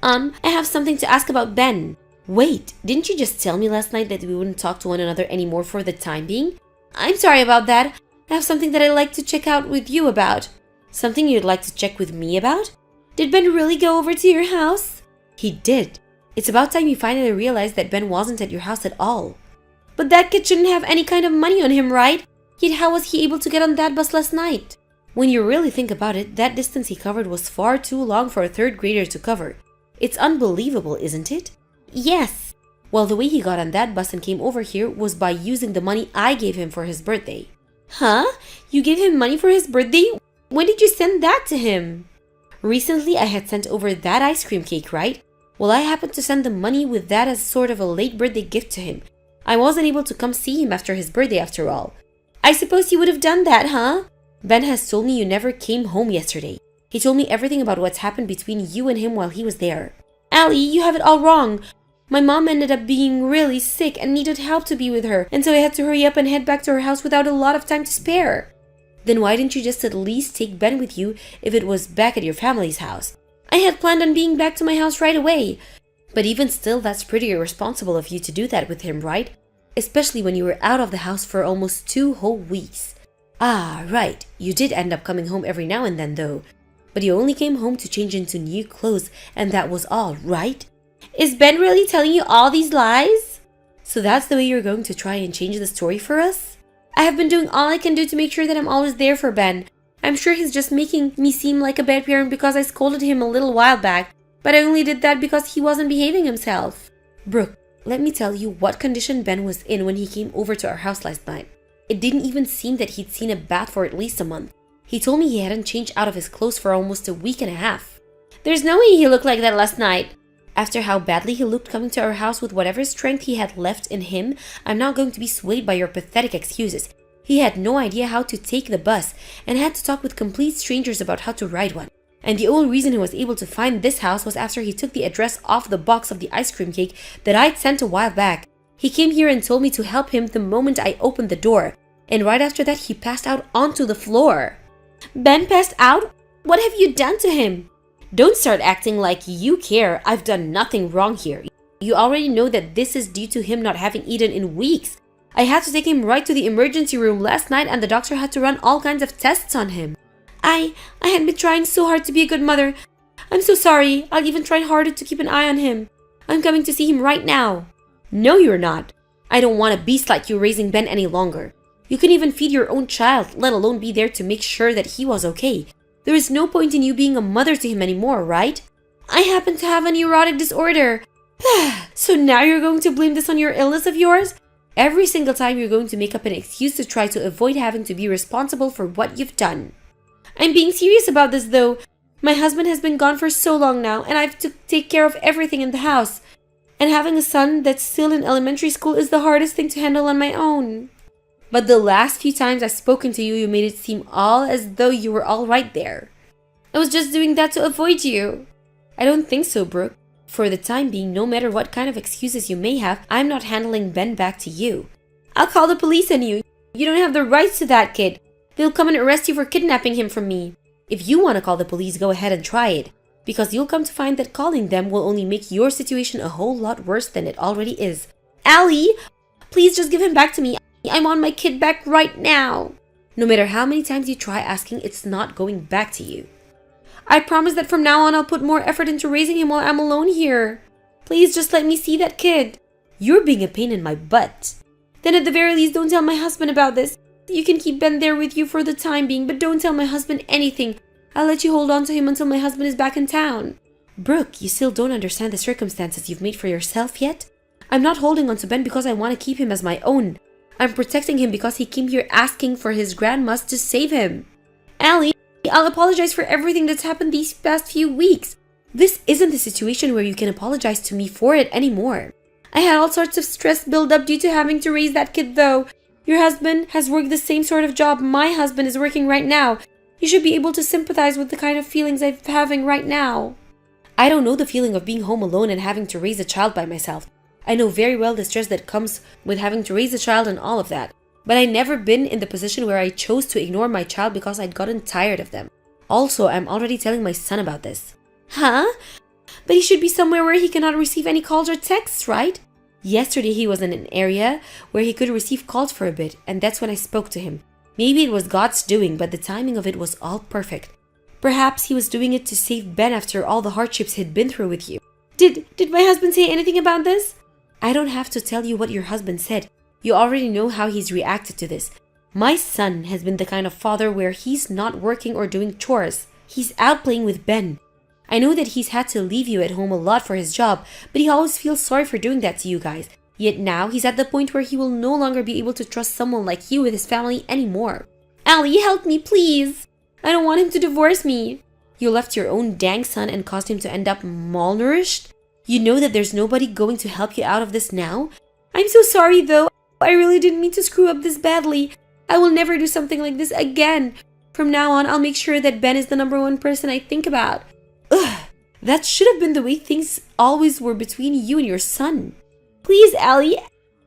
I have something to ask about Ben. Wait, didn't you just tell me last night that we wouldn't talk to one another anymore for the time being? I'm sorry about that. I have something that I'd like to check out with you about. Something you'd like to check with me about? Did Ben really go over to your house? He did. It's about time you finally realized that Ben wasn't at your house at all. But that kid shouldn't have any kind of money on him, right? Yet how was he able to get on that bus last night? When you really think about it, that distance he covered was far too long for a third grader to cover. It's unbelievable, isn't it? Yes. Well, the way he got on that bus and came over here was by using the money I gave him for his birthday. Huh? You gave him money for his birthday? When did you send that to him? Recently, I had sent over that ice cream cake, right? Well, I happened to send the money with that as sort of a late birthday gift to him. I wasn't able to come see him after his birthday after all. I suppose you would have done that, huh? Ben has told me you never came home yesterday. He told me everything about what's happened between you and him while he was there. Allie, you have it all wrong. My mom ended up being really sick and needed help to be with her, and so I had to hurry up and head back to her house without a lot of time to spare. Then why didn't you just at least take Ben with you if it was back at your family's house? I had planned on being back to my house right away. But even still, that's pretty irresponsible of you to do that with him, right? Especially when you were out of the house for almost 2 whole weeks. Ah, right. You did end up coming home every now and then, though. But you only came home to change into new clothes, and that was all, right? Is Ben really telling you all these lies? So that's the way you're going to try and change the story for us? I have been doing all I can do to make sure that I'm always there for Ben. I'm sure he's just making me seem like a bad parent because I scolded him a little while back, but I only did that because he wasn't behaving himself. Brooke, let me tell you what condition Ben was in when he came over to our house last night. It didn't even seem that he'd seen a bath for at least a month. He told me he hadn't changed out of his clothes for almost a week and a half. There's no way he looked like that last night. After how badly he looked coming to our house with whatever strength he had left in him, I'm not going to be swayed by your pathetic excuses. He had no idea how to take the bus and had to talk with complete strangers about how to ride one. And the only reason he was able to find this house was after he took the address off the box of the ice cream cake that I'd sent a while back. He came here and told me to help him the moment I opened the door. And right after that, he passed out onto the floor. Ben passed out? What have you done to him? Don't start acting like you care. I've done nothing wrong here. You already know that this is due to him not having eaten in weeks. I had to take him right to the emergency room last night and the doctor had to run all kinds of tests on him. I had been trying so hard to be a good mother. I'm so sorry. I'll even try harder to keep an eye on him. I'm coming to see him right now. No, you're not. I don't want a beast like you raising Ben any longer. You can even feed your own child, let alone be there to make sure that he was okay. There is no point in you being a mother to him anymore, right? I happen to have a neurotic disorder. So now you're going to blame this on your illness of yours? Every single time you're going to make up an excuse to try to avoid having to be responsible for what you've done. I'm being serious about this though. My husband has been gone for so long now and I have to take care of everything in the house. And having a son that's still in elementary school is the hardest thing to handle on my own. But the last few times I've spoken to you, you made it seem all as though you were all right there. I was just doing that to avoid you. I don't think so, Brooke. For the time being, no matter what kind of excuses you may have, I'm not handling Ben back to you. I'll call the police on you. You don't have the rights to that kid. They'll come and arrest you for kidnapping him from me. If you want to call the police, go ahead and try it. Because you'll come to find that calling them will only make your situation a whole lot worse than it already is. Allie, please just give him back to me. I'm on my kid back right now. No matter how many times you try asking, it's not going back to you. I promise that from now on I'll put more effort into raising him while I'm alone here. Please just let me see that kid. You're being a pain in my butt. Then at the very least, don't tell my husband about this. You can keep Ben there with you for the time being, but don't tell my husband anything. I'll let you hold on to him until my husband is back in town. Brooke, you still don't understand the circumstances you've made for yourself yet? I'm not holding on to Ben because I want to keep him as my own. I'm protecting him because he came here asking for his grandmas to save him. Allie, I'll apologize for everything that's happened these past few weeks. This isn't a situation where you can apologize to me for it anymore. I had all sorts of stress build up due to having to raise that kid though. Your husband has worked the same sort of job my husband is working right now. You should be able to sympathize with the kind of feelings I'm having right now. I don't know the feeling of being home alone and having to raise a child by myself. I know very well the stress that comes with having to raise a child and all of that. But I never been in the position where I chose to ignore my child because I'd gotten tired of them. Also, I'm already telling my son about this. Huh? But he should be somewhere where he cannot receive any calls or texts, right? Yesterday he was in an area where he could receive calls for a bit, and that's when I spoke to him. Maybe it was God's doing, but the timing of it was all perfect. Perhaps he was doing it to save Ben after all the hardships he'd been through with you. Did my husband say anything about this? I don't have to tell you what your husband said. You already know how he's reacted to this. My son has been the kind of father where he's not working or doing chores. He's out playing with Ben. I know that he's had to leave you at home a lot for his job, but he always feels sorry for doing that to you guys. Yet now he's at the point where he will no longer be able to trust someone like you with his family anymore. Allie, help me, please. I don't want him to divorce me. You left your own dang son and caused him to end up malnourished? You know that there's nobody going to help you out of this now? I'm so sorry though. I really didn't mean to screw up this badly. I will never do something like this again. From now on, I'll make sure that Ben is the number one person I think about. Ugh, that should have been the way things always were between you and your son. Please, Allie,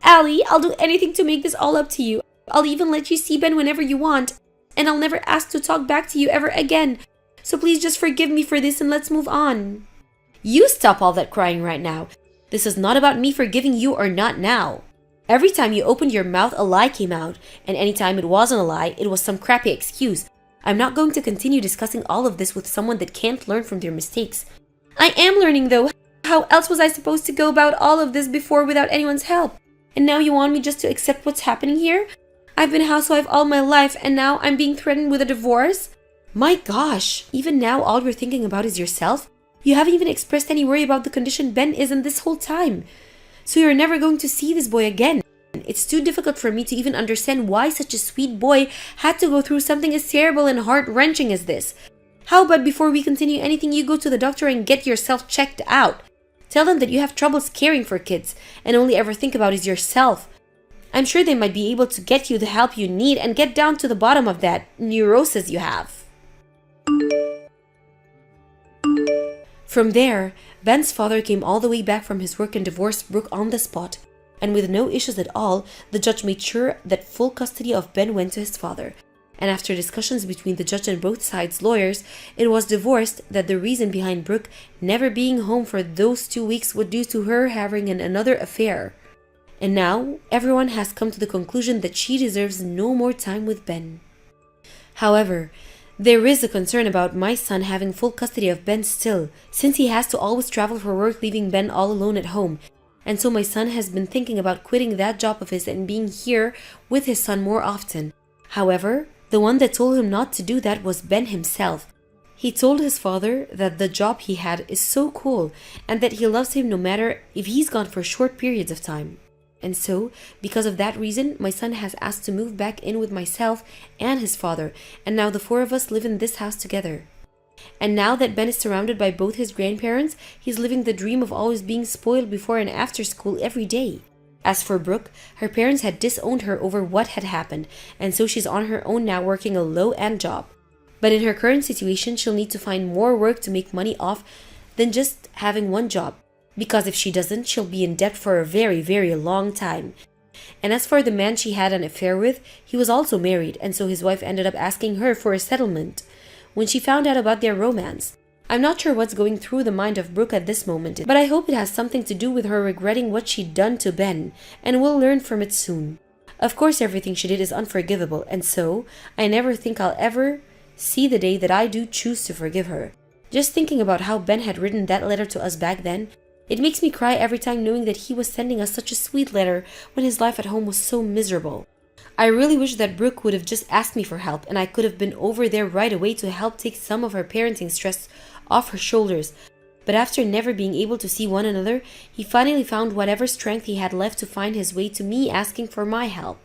I'll do anything to make this all up to you. I'll even let you see Ben whenever you want. And I'll never ask to talk back to you ever again. So please just forgive me for this and let's move on. You stop all that crying right now. This is not about me forgiving you or not now. Every time you opened your mouth, a lie came out. And anytime it wasn't a lie, it was some crappy excuse. I'm not going to continue discussing all of this with someone that can't learn from their mistakes. I am learning though. How else was I supposed to go about all of this before without anyone's help? And now you want me just to accept what's happening here? I've been a housewife all my life and now I'm being threatened with a divorce? My gosh, even now all you're thinking about is yourself? You haven't even expressed any worry about the condition Ben is in this whole time. So you're never going to see this boy again. It's too difficult for me to even understand why such a sweet boy had to go through something as terrible and heart-wrenching as this. How about before we continue anything, you go to the doctor and get yourself checked out? Tell them that you have troubles caring for kids and only ever think about is yourself. I'm sure they might be able to get you the help you need and get down to the bottom of that neurosis you have. From there, Ben's father came all the way back from his work and divorced Brooke on the spot. And with no issues at all, the judge made sure that full custody of Ben went to his father. And after discussions between the judge and both sides' lawyers, it was divorced that the reason behind Brooke never being home for those 2 weeks was due to her having another affair. And now, everyone has come to the conclusion that she deserves no more time with Ben. However, there is a concern about my son having full custody of Ben still, since he has to always travel for work, leaving Ben all alone at home. And so my son has been thinking about quitting that job of his and being here with his son more often. However, the one that told him not to do that was Ben himself. He told his father that the job he had is so cool and that he loves him no matter if he's gone for short periods of time. And so, because of that reason, my son has asked to move back in with myself and his father, and now the 4 of us live in this house together. And now that Ben is surrounded by both his grandparents, he's living the dream of always being spoiled before and after school every day. As for Brooke, her parents had disowned her over what had happened, and so she's on her own now working a low-end job. But in her current situation, she'll need to find more work to make money off than just having one job. Because if she doesn't, she'll be in debt for a very, very long time. And as for the man she had an affair with, he was also married, and so his wife ended up asking her for a settlement when she found out about their romance. I'm not sure what's going through the mind of Brooke at this moment, but I hope it has something to do with her regretting what she'd done to Ben, and we'll learn from it soon. Of course, everything she did is unforgivable, and so I never think I'll ever see the day that I do choose to forgive her. Just thinking about how Ben had written that letter to us back then, it makes me cry every time knowing that he was sending us such a sweet letter when his life at home was so miserable. I really wish that Brooke would have just asked me for help, and I could have been over there right away to help take some of her parenting stress off her shoulders. But after never being able to see one another, he finally found whatever strength he had left to find his way to me asking for my help.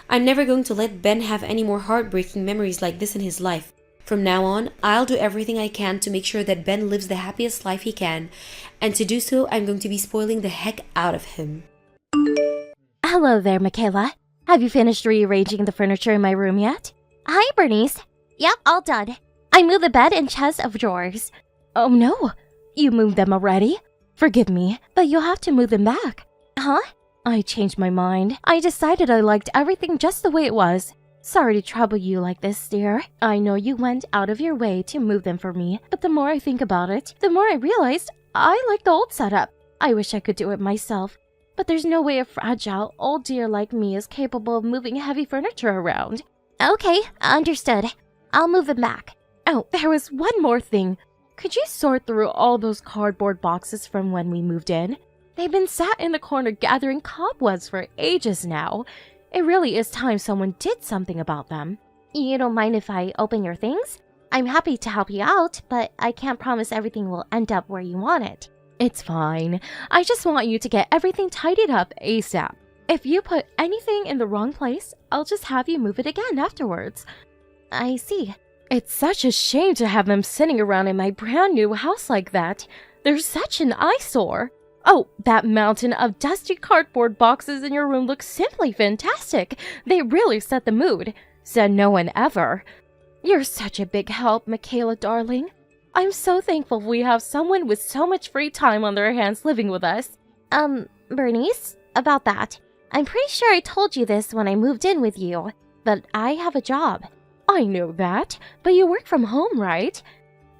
I'm never going to let Ben have any more heartbreaking memories like this in his life. From now on, I'll do everything I can to make sure that Ben lives the happiest life he can, and to do so, I'm going to be spoiling the heck out of him. Hello there, Michaela. Have you finished rearranging the furniture in my room yet? Hi, Bernice. Yep, all done. I moved the bed and chest of drawers. Oh no, you moved them already? Forgive me, but you'll have to move them back. Huh? I changed my mind. I decided I liked everything just the way it was. Sorry to trouble you like this, dear. I know you went out of your way to move them for me, but the more I think about it, the more I realized I like the old setup. I wish I could do it myself, but there's no way a fragile old dear like me is capable of moving heavy furniture around. Okay, understood. I'll move them back. Oh, there was one more thing. Could you sort through all those cardboard boxes from when we moved in? They've been sat in the corner gathering cobwebs for ages now. It really is time someone did something about them. You don't mind if I open your things? I'm happy to help you out, but I can't promise everything will end up where you want it. It's fine. I just want you to get everything tidied up ASAP. If you put anything in the wrong place, I'll just have you move it again afterwards. I see. It's such a shame to have them sitting around in my brand new house like that. They're such an eyesore. Oh, that mountain of dusty cardboard boxes in your room looks simply fantastic. They really set the mood. Said no one ever. You're such a big help, Michaela, darling. I'm so thankful we have someone with so much free time on their hands living with us. Bernice, about that. I'm pretty sure I told you this when I moved in with you, but I have a job. I know that, but you work from home, right?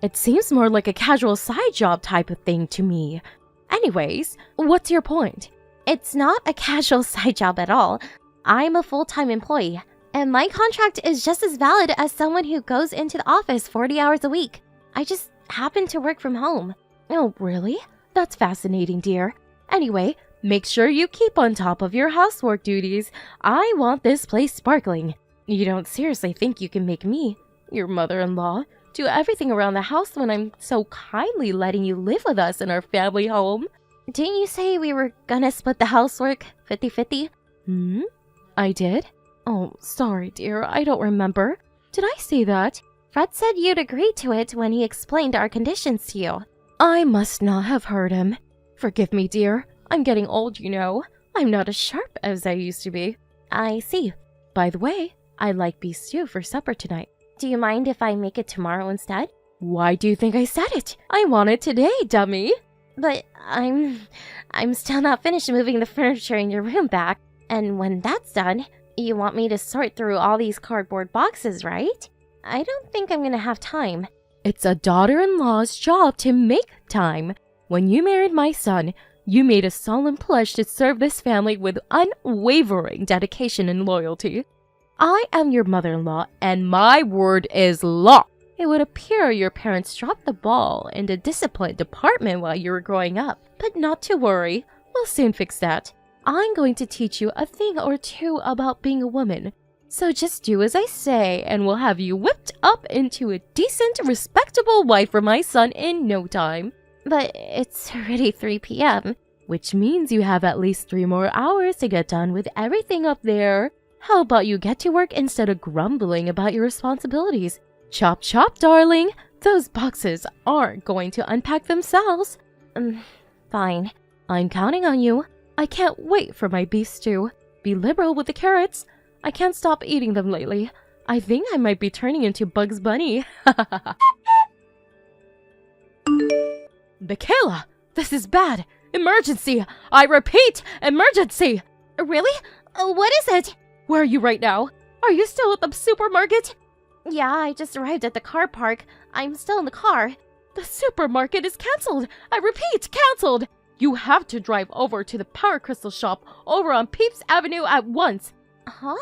It seems more like a casual side job type of thing to me. Anyways, what's your point? It's not a casual side job at all. I'm a full-time employee, and my contract is just as valid as someone who goes into the office 40 hours a week. I just happen to work from home. Oh, really? That's fascinating, dear. Anyway, make sure you keep on top of your housework duties. I want this place sparkling. You don't seriously think you can make me, your mother-in-law, do everything around the house when I'm so kindly letting you live with us in our family home? Didn't you say we were gonna split the housework 50-50? I did? Oh, sorry, dear, I don't remember. Did I say that? Fred said you'd agreed to it when he explained our conditions to you. I must not have heard him. Forgive me, dear. I'm getting old, you know. I'm not as sharp as I used to be. I see. By the way, I like beef stew for supper tonight. Do you mind if I make it tomorrow instead? Why do you think I said it? I want it today, dummy. But I'm still not finished moving the furniture in your room back. And when that's done, you want me to sort through all these cardboard boxes, right? I don't think I'm gonna have time. It's a daughter-in-law's job to make time. When you married my son, you made a solemn pledge to serve this family with unwavering dedication and loyalty. I am your mother-in-law, and my word is law. It would appear your parents dropped the ball in the discipline department while you were growing up. But not to worry, we'll soon fix that. I'm going to teach you a thing or two about being a woman. So just do as I say, and we'll have you whipped up into a decent, respectable wife for my son in no time. But it's already 3 p.m., which means you have at least 3 more hours to get done with everything up there. How about you get to work instead of grumbling about your responsibilities? Chop chop, darling. Those boxes aren't going to unpack themselves. Fine. I'm counting on you. I can't wait for my beef stew. Be liberal with the carrots. I can't stop eating them lately. I think I might be turning into Bugs Bunny. Michaela, this is bad. Emergency. I repeat, emergency. Really? What is it? Where are you right now? Are you still at the supermarket? Yeah, I just arrived at the car park. I'm still in the car. The supermarket is cancelled. I repeat, cancelled. You have to drive over to the Power Crystal shop over on Peeps Avenue at once. Huh?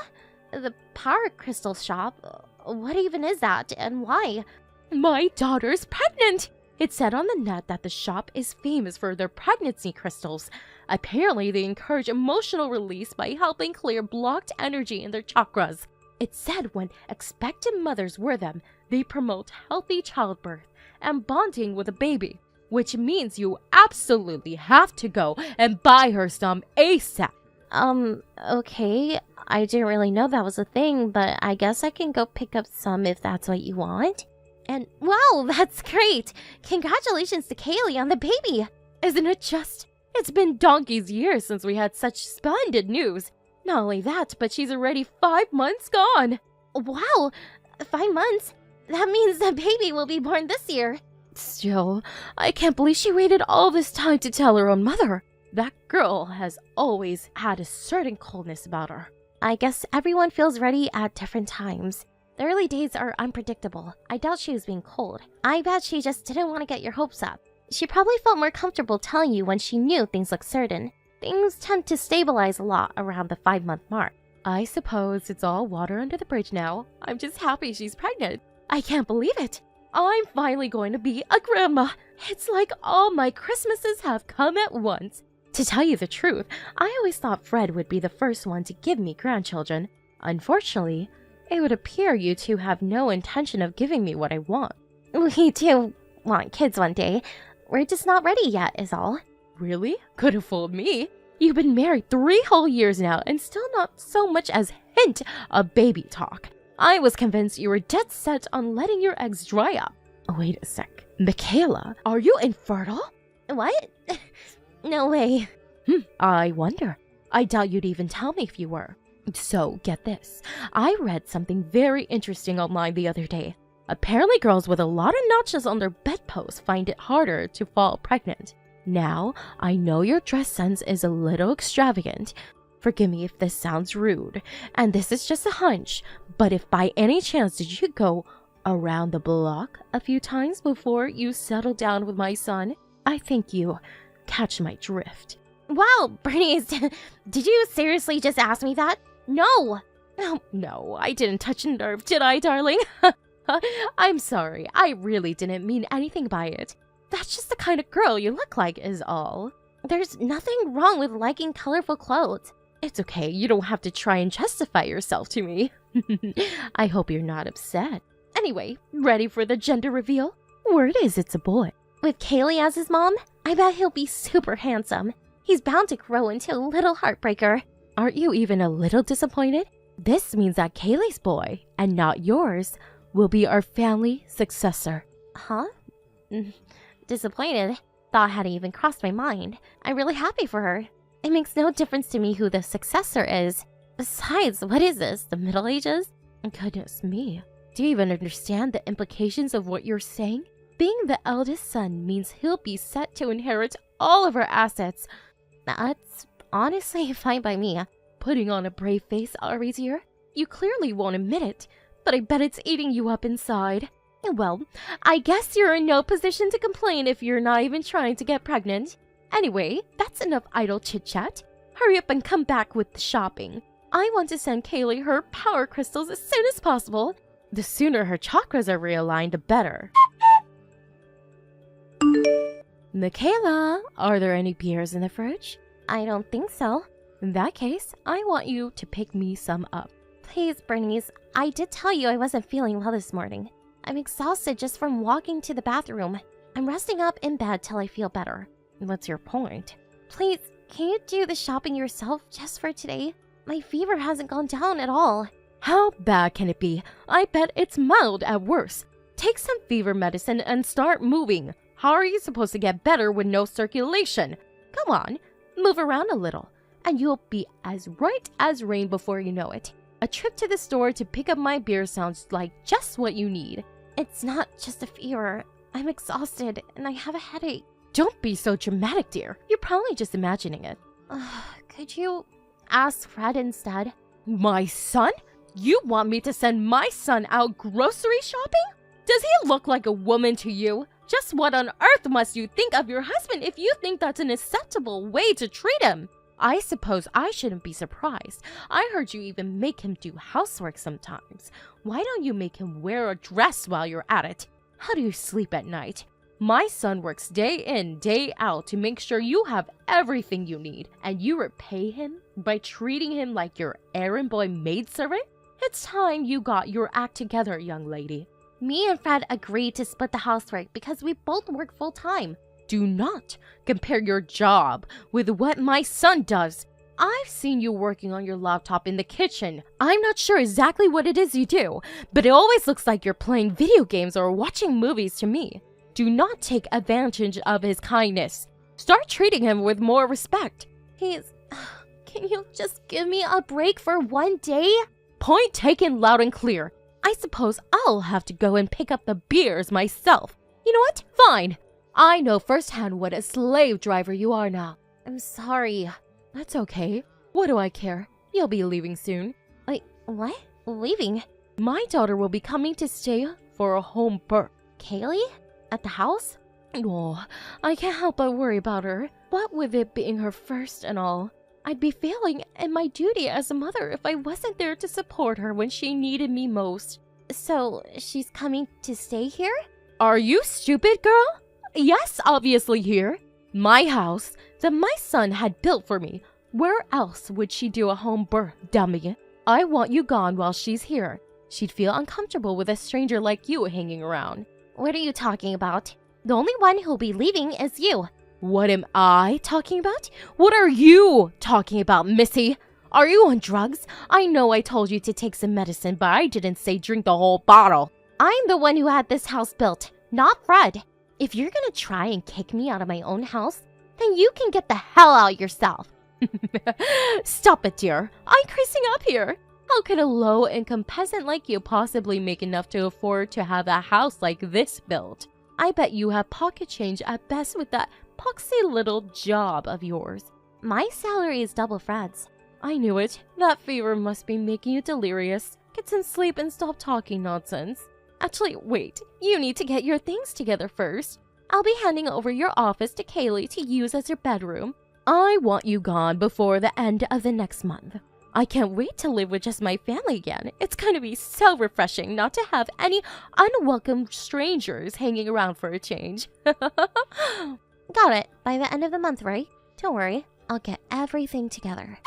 The Power Crystal shop? What even is that, and why? My daughter's pregnant. It said on the net that the shop is famous for their pregnancy crystals. Apparently, they encourage emotional release by helping clear blocked energy in their chakras. It said when expectant mothers wear them, they promote healthy childbirth and bonding with a baby, which means you absolutely have to go and buy her some ASAP. Okay. I didn't really know that was a thing, but I guess I can go pick up some if that's what you want. And wow, that's great! Congratulations to Kaylee on the baby! Isn't it just? It's been donkey's years since we had such splendid news. Not only that, but she's already 5 months gone. Wow, 5 months? That means the baby will be born this year. Still, I can't believe she waited all this time to tell her own mother. That girl has always had a certain coldness about her. I guess everyone feels ready at different times. The early days are unpredictable. I doubt she was being cold. I bet she just didn't want to get your hopes up. She probably felt more comfortable telling you when she knew things looked certain. Things tend to stabilize a lot around the 5-month mark. I suppose it's all water under the bridge now. I'm just happy she's pregnant. I can't believe it. I'm finally going to be a grandma. It's like all my Christmases have come at once. To tell you the truth, I always thought Fred would be the first one to give me grandchildren. Unfortunately, it would appear you two have no intention of giving me what I want. We do want kids one day. We're just not ready yet, is all. Really? Could have fooled me. You've been married 3 whole years now and still not so much as hint of baby talk. I was convinced you were dead set on letting your eggs dry up. Wait a sec. Michaela, are you infertile? What? No way. I wonder. I doubt you'd even tell me if you were. So, get this. I read something very interesting online the other day. Apparently girls with a lot of notches on their bedposts find it harder to fall pregnant. Now, I know your dress sense is a little extravagant. Forgive me if this sounds rude, and this is just a hunch, but if by any chance did you go around the block a few times before you settled down with my son, I think you catch my drift. Wow, Bernice, did you seriously just ask me that? No! Oh, no, I didn't touch a nerve, did I, darling? I'm sorry, I really didn't mean anything by it. That's just the kind of girl you look like is all. There's nothing wrong with liking colorful clothes. It's okay, you don't have to try and justify yourself to me. I hope you're not upset. Anyway, ready for the gender reveal? Word is it's a boy. With Kaylee as his mom, I bet he'll be super handsome. He's bound to grow into a little heartbreaker. Aren't you even a little disappointed? This means that Kaylee's boy, and not yours, will be our family successor. Huh? Disappointed? Thought hadn't even crossed my mind. I'm really happy for her. It makes no difference to me who the successor is. Besides, what is this, the Middle Ages? Goodness me. Do you even understand the implications of what you're saying? Being the eldest son means he'll be set to inherit all of our assets. That's honestly fine by me. Putting on a brave face, Arisier. You clearly won't admit it, but I bet it's eating you up inside. Well, I guess you're in no position to complain if you're not even trying to get pregnant. Anyway, that's enough idle chit-chat. Hurry up and come back with the shopping. I want to send Kaylee her power crystals as soon as possible. The sooner her chakras are realigned, the better. Michaela, are there any beers in the fridge? I don't think so. In that case, I want you to pick me some up. Please, Bernice, I did tell you I wasn't feeling well this morning. I'm exhausted just from walking to the bathroom. I'm resting up in bed till I feel better. What's your point? Please, can you do the shopping yourself just for today? My fever hasn't gone down at all. How bad can it be? I bet it's mild at worst. Take some fever medicine and start moving. How are you supposed to get better with no circulation? Come on, move around a little, and you'll be as right as rain before you know it. A trip to the store to pick up my beer sounds like just what you need. It's not just a fever. I'm exhausted, and I have a headache. Don't be so dramatic, dear. You're probably just imagining it. Could you ask Fred instead? My son? You want me to send my son out grocery shopping? Does he look like a woman to you? Just what on earth must you think of your husband if you think that's an acceptable way to treat him? I suppose I shouldn't be surprised. I heard you even make him do housework sometimes. Why don't you make him wear a dress while you're at it? How do you sleep at night? My son works day in, day out to make sure you have everything you need, and you repay him by treating him like your errand boy maidservant? It's time you got your act together, young lady. Me and Fred agreed to split the housework because we both work full-time. Do not compare your job with what my son does. I've seen you working on your laptop in the kitchen. I'm not sure exactly what it is you do, but it always looks like you're playing video games or watching movies to me. Do not take advantage of his kindness. Start treating him with more respect. Can you just give me a break for one day? Point taken loud and clear. I suppose I'll have to go and pick up the beers myself. You know what? Fine. I know firsthand what a slave driver you are now. I'm sorry. That's okay. What do I care? You'll be leaving soon. Wait, what? Leaving? My daughter will be coming to stay for a home birth. Kaylee? At the house? Oh, I can't help but worry about her. What with it being her first and all, I'd be failing in my duty as a mother if I wasn't there to support her when she needed me most. So, she's coming to stay here? Are you stupid, girl? Yes, obviously here. My house that my son had built for me. Where else would she do a home birth, dummy? I want you gone while she's here. She'd feel uncomfortable with a stranger like you hanging around. What are you talking about? The only one who'll be leaving is you. What am I talking about? What are you talking about, Missy? Are you on drugs? I know I told you to take some medicine, but I didn't say drink the whole bottle. I'm the one who had this house built, not Fred. If you're gonna try and kick me out of my own house, then you can get the hell out yourself. Stop it, dear. I'm creasing up here. How could a low-income peasant like you possibly make enough to afford to have a house like this built? I bet you have pocket change at best with that poxy little job of yours. My salary is double Fred's. I knew it. That fever must be making you delirious. Get some sleep and stop talking nonsense. Actually, wait. You need to get your things together first. I'll be handing over your office to Kaylee to use as your bedroom. I want you gone before the end of the next month. I can't wait to live with just my family again. It's going to be so refreshing not to have any unwelcome strangers hanging around for a change. Got it. By the end of the month, right? Don't worry. I'll get everything together.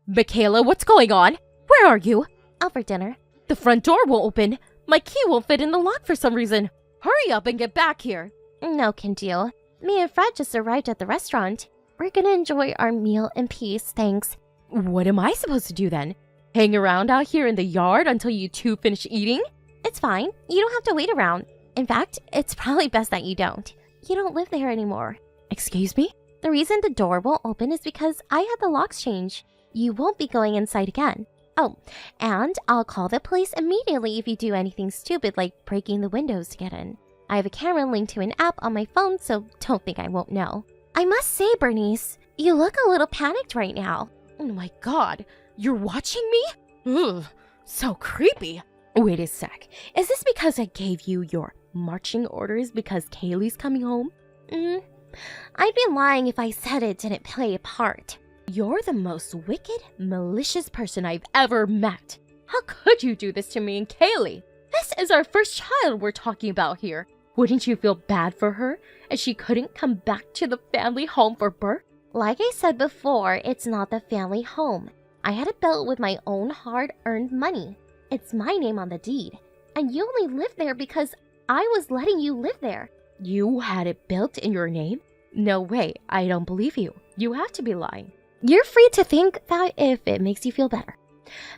Michaela, what's going on? Where are you? Out for dinner. The front door won't open. My key won't fit in the lock for some reason. Hurry up and get back here. No can do. Me and Fred just arrived at the restaurant. We're gonna enjoy our meal in peace, thanks. What am I supposed to do then? Hang around out here in the yard until you two finish eating? It's fine. You don't have to wait around. In fact, it's probably best that you don't. You don't live there anymore. Excuse me? The reason the door won't open is because I had the locks changed. You won't be going inside again. Oh, and I'll call the police immediately if you do anything stupid like breaking the windows to get in. I have a camera linked to an app on my phone, so don't think I won't know. I must say, Bernice, you look a little panicked right now. Oh my god, you're watching me? Ugh, so creepy. Wait a sec, is this because I gave you your marching orders because Kaylee's coming home? I'd be lying if I said it didn't play a part. You're the most wicked, malicious person I've ever met. How could you do this to me and Kaylee? This is our first child we're talking about here. Wouldn't you feel bad for her as she couldn't come back to the family home for birth? Like I said before, it's not the family home. I had it built with my own hard-earned money. It's my name on the deed. And you only live there because I was letting you live there. You had it built in your name? No way, I don't believe you. You have to be lying. You're free to think that if it makes you feel better.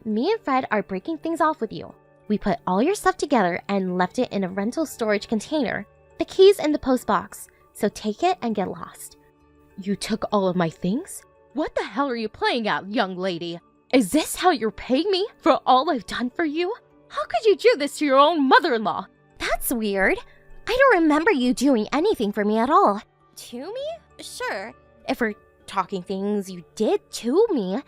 Me and Fred are breaking things off with you. We put all your stuff together and left it in a rental storage container. The key's in the post box, so take it and get lost. You took all of my things? What the hell are you playing at, young lady? Is this how you're paying me for all I've done for you? How could you do this to your own mother-in-law? That's weird. I don't remember you doing anything for me at all. To me? Sure. If we're talking things you did to me,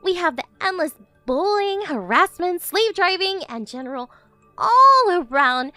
we have the endless bullying, harassment, slave driving, and general all-around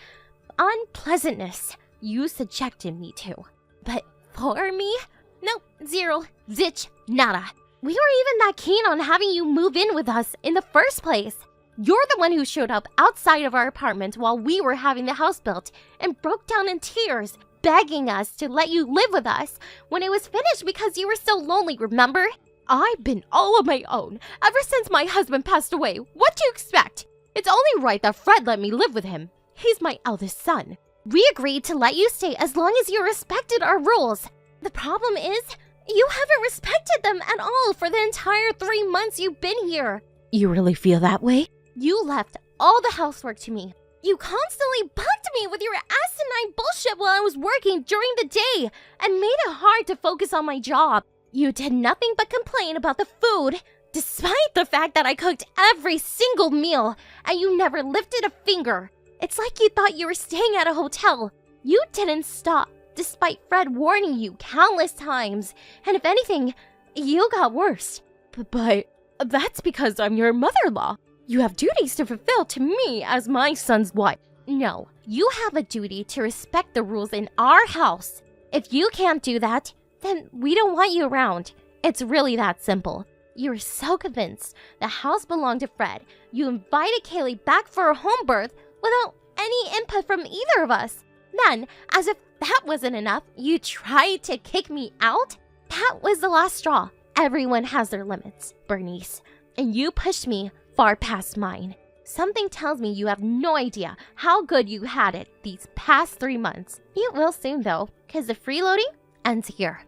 unpleasantness you subjected me to. But for me? Nope, zero, zitch, nada. We weren't even that keen on having you move in with us in the first place. You're the one who showed up outside of our apartment while we were having the house built and broke down in tears, begging us to let you live with us when it was finished because you were so lonely, remember? I've been all on my own ever since my husband passed away. What do you expect? It's only right that Fred let me live with him. He's my eldest son. We agreed to let you stay as long as you respected our rules. The problem is, you haven't respected them at all for the entire 3 months you've been here. You really feel that way? You left all the housework to me. You constantly bugged me with your asinine bullshit while I was working during the day and made it hard to focus on my job. You did nothing but complain about the food, despite the fact that I cooked every single meal, and you never lifted a finger. It's like you thought you were staying at a hotel. You didn't stop, despite Fred warning you countless times, and if anything, you got worse. But that's because I'm your mother-in-law. You have duties to fulfill to me as my son's wife. No, you have a duty to respect the rules in our house. If you can't do that, then we don't want you around. It's really that simple. You were so convinced the house belonged to Fred, you invited Kaylee back for a home birth without any input from either of us. Then, as if that wasn't enough, you tried to kick me out? That was the last straw. Everyone has their limits, Bernice. And you pushed me far past mine. Something tells me you have no idea how good you had it these past 3 months. You will soon though, because the freeloading ends here.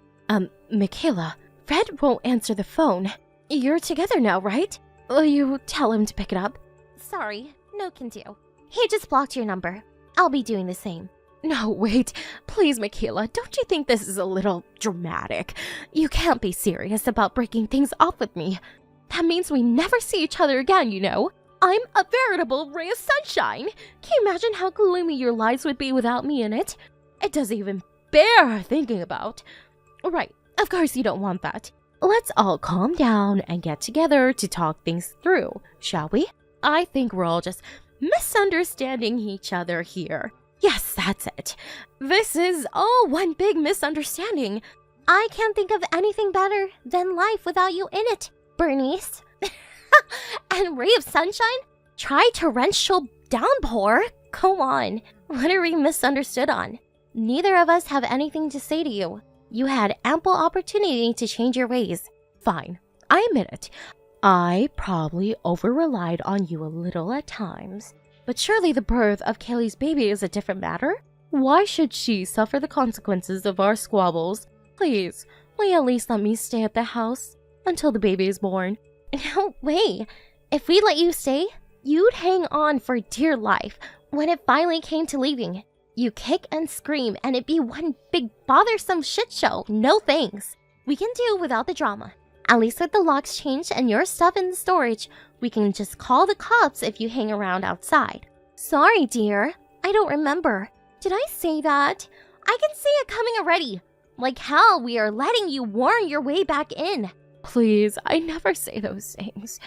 Michaela, Fred won't answer the phone. You're together now, right? Will you tell him to pick it up? Sorry, no can do. He just blocked your number. I'll be doing the same. No, wait. Please, Michaela, don't you think this is a little dramatic? You can't be serious about breaking things off with me. That means we never see each other again, you know? I'm a veritable ray of sunshine. Can you imagine how gloomy your lives would be without me in it? It doesn't even bear thinking about. Right, of course you don't want that. Let's all calm down and get together to talk things through, shall we? I think we're all just misunderstanding each other here. Yes, that's it. This is all one big misunderstanding. I can't think of anything better than life without you in it, Bernice. And ray of sunshine? Try torrential downpour? Go on. What are we misunderstood on? Neither of us have anything to say to you. You had ample opportunity to change your ways. Fine, I admit it. I probably over-relied on you a little at times. But surely the birth of Kaylee's baby is a different matter? Why should she suffer the consequences of our squabbles? Please, will you at least let me stay at the house until the baby is born? No way. If we let you stay, you'd hang on for dear life when it finally came to leaving. You kick and scream and it'd be one big bothersome shit show. No thanks. We can do without the drama. At least with the locks changed and your stuff in the storage, we can just call the cops if you hang around outside. Sorry, dear. I don't remember. Did I say that? I can see it coming already. Like hell, we are letting you warn your way back in. Please, I never say those things.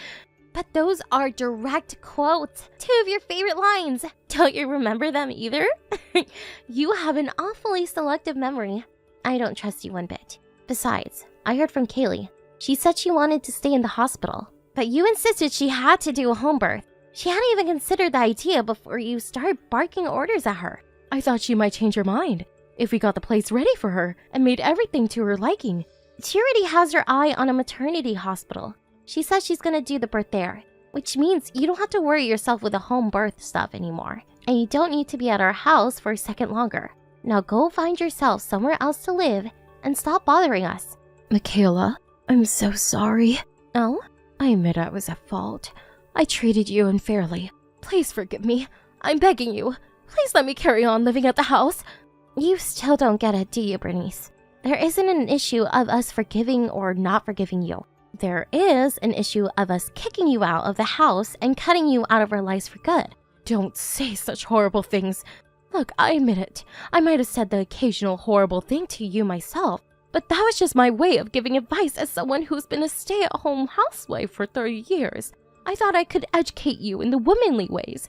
But those are direct quotes. 2 of your favorite lines. Don't you remember them either? You have an awfully selective memory. I don't trust you one bit. Besides, I heard from Kaylee. She said she wanted to stay in the hospital, but you insisted she had to do a home birth. She hadn't even considered the idea before you started barking orders at her. I thought she might change her mind if we got the place ready for her and made everything to her liking. She already has her eye on a maternity hospital. She says she's gonna do the birth there, which means you don't have to worry yourself with the home birth stuff anymore. And you don't need to be at our house for a second longer. Now go find yourself somewhere else to live and stop bothering us. Michaela, I'm so sorry. Oh? I admit I was at fault. I treated you unfairly. Please forgive me. I'm begging you. Please let me carry on living at the house. You still don't get it, do you, Bernice? There isn't an issue of us forgiving or not forgiving you. There is an issue of us kicking you out of the house and cutting you out of our lives for good. Don't say such horrible things. Look, I admit it. I might have said the occasional horrible thing to you myself, but that was just my way of giving advice as someone who's been a stay-at-home housewife for 30 years. I thought I could educate you in the womanly ways,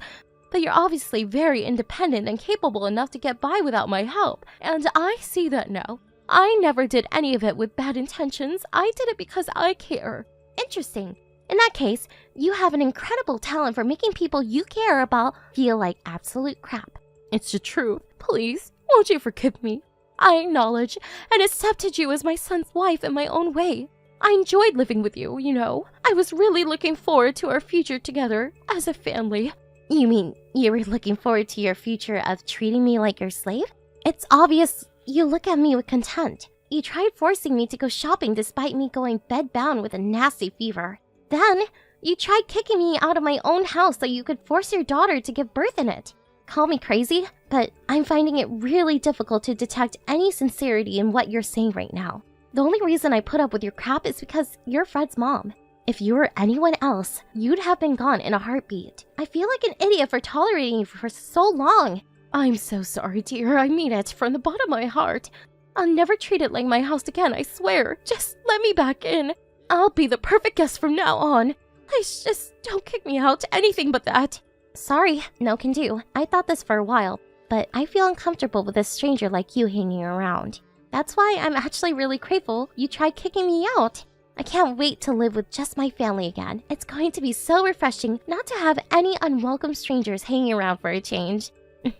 but you're obviously very independent and capable enough to get by without my help, and I see that now. I never did any of it with bad intentions. I did it because I care. Interesting. In that case, you have an incredible talent for making people you care about feel like absolute crap. It's the truth. Please, won't you forgive me? I acknowledge and accepted you as my son's wife in my own way. I enjoyed living with you, you know. I was really looking forward to our future together as a family. You mean you were looking forward to your future of treating me like your slave? It's obvious you look at me with contempt. You tried forcing me to go shopping despite me going bedbound with a nasty fever. Then, you tried kicking me out of my own house so you could force your daughter to give birth in it. Call me crazy, but I'm finding it really difficult to detect any sincerity in what you're saying right now. The only reason I put up with your crap is because you're Fred's mom. If you were anyone else, you'd have been gone in a heartbeat. I feel like an idiot for tolerating you for so long. I'm so sorry, dear. I mean it from the bottom of my heart. I'll never treat it like my house again, I swear. Just let me back in. I'll be the perfect guest from now on. Please just don't kick me out, anything but that. Sorry, no can do. I thought this for a while, but I feel uncomfortable with a stranger like you hanging around. That's why I'm actually really grateful you tried kicking me out. I can't wait to live with just my family again. It's going to be so refreshing not to have any unwelcome strangers hanging around for a change. Me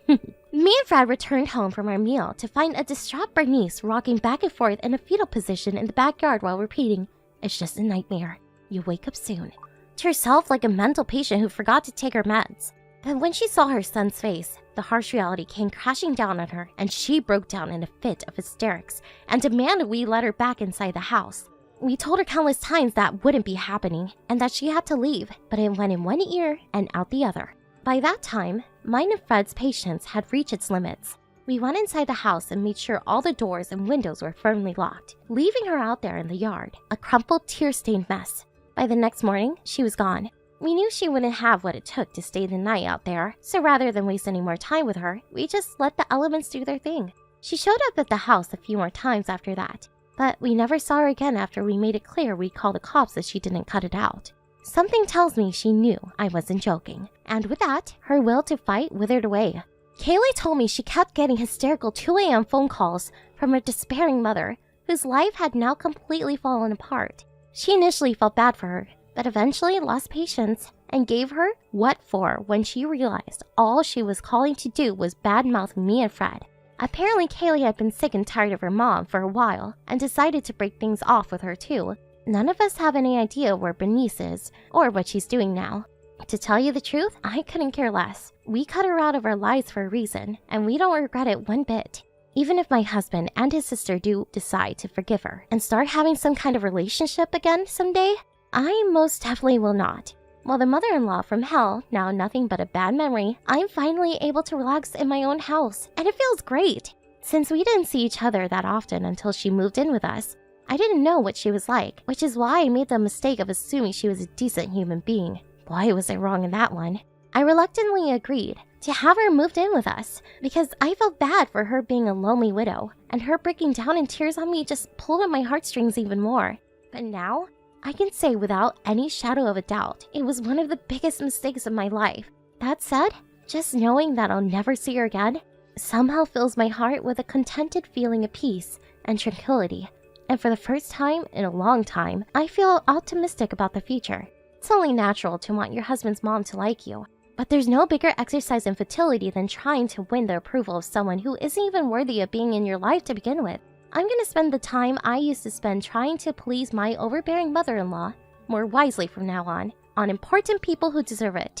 and Fred returned home from our meal to find a distraught Bernice rocking back and forth in a fetal position in the backyard while repeating, "It's just a nightmare. You wake up soon." To herself like a mental patient who forgot to take her meds. But when she saw her son's face, the harsh reality came crashing down on her and she broke down in a fit of hysterics and demanded we let her back inside the house. We told her countless times that wouldn't be happening and that she had to leave, but it went in one ear and out the other. By that time, mine and Fred's patience had reached its limits. We went inside the house and made sure all the doors and windows were firmly locked, leaving her out there in the yard, a crumpled, tear-stained mess. By the next morning, she was gone. We knew she wouldn't have what it took to stay the night out there, so rather than waste any more time with her, we just let the elements do their thing. She showed up at the house a few more times after that, but we never saw her again after we made it clear we'd call the cops if she didn't cut it out. Something tells me she knew I wasn't joking, and with that, her will to fight withered away. Kaylee told me she kept getting hysterical 2 a.m. phone calls from her despairing mother, whose life had now completely fallen apart. She initially felt bad for her, but eventually lost patience and gave her what for when she realized all she was calling to do was badmouth me and Fred. Apparently Kaylee had been sick and tired of her mom for a while and decided to break things off with her too. None of us have any idea where Bernice is or what she's doing now. To tell you the truth, I couldn't care less. We cut her out of our lives for a reason, and we don't regret it one bit. Even if my husband and his sister do decide to forgive her and start having some kind of relationship again someday, I most definitely will not. While the mother-in-law from hell, now nothing but a bad memory, I'm finally able to relax in my own house, and it feels great. Since we didn't see each other that often until she moved in with us, I didn't know what she was like, which is why I made the mistake of assuming she was a decent human being. Boy, was I wrong in that one. I reluctantly agreed to have her moved in with us because I felt bad for her being a lonely widow, and her breaking down in tears on me just pulled at my heartstrings even more. But now, I can say without any shadow of a doubt, it was one of the biggest mistakes of my life. That said, just knowing that I'll never see her again somehow fills my heart with a contented feeling of peace and tranquility. And for the first time in a long time, I feel optimistic about the future. It's only natural to want your husband's mom to like you, but there's no bigger exercise in fertility than trying to win the approval of someone who isn't even worthy of being in your life to begin with. I'm gonna spend the time I used to spend trying to please my overbearing mother-in-law more wisely from now on important people who deserve it.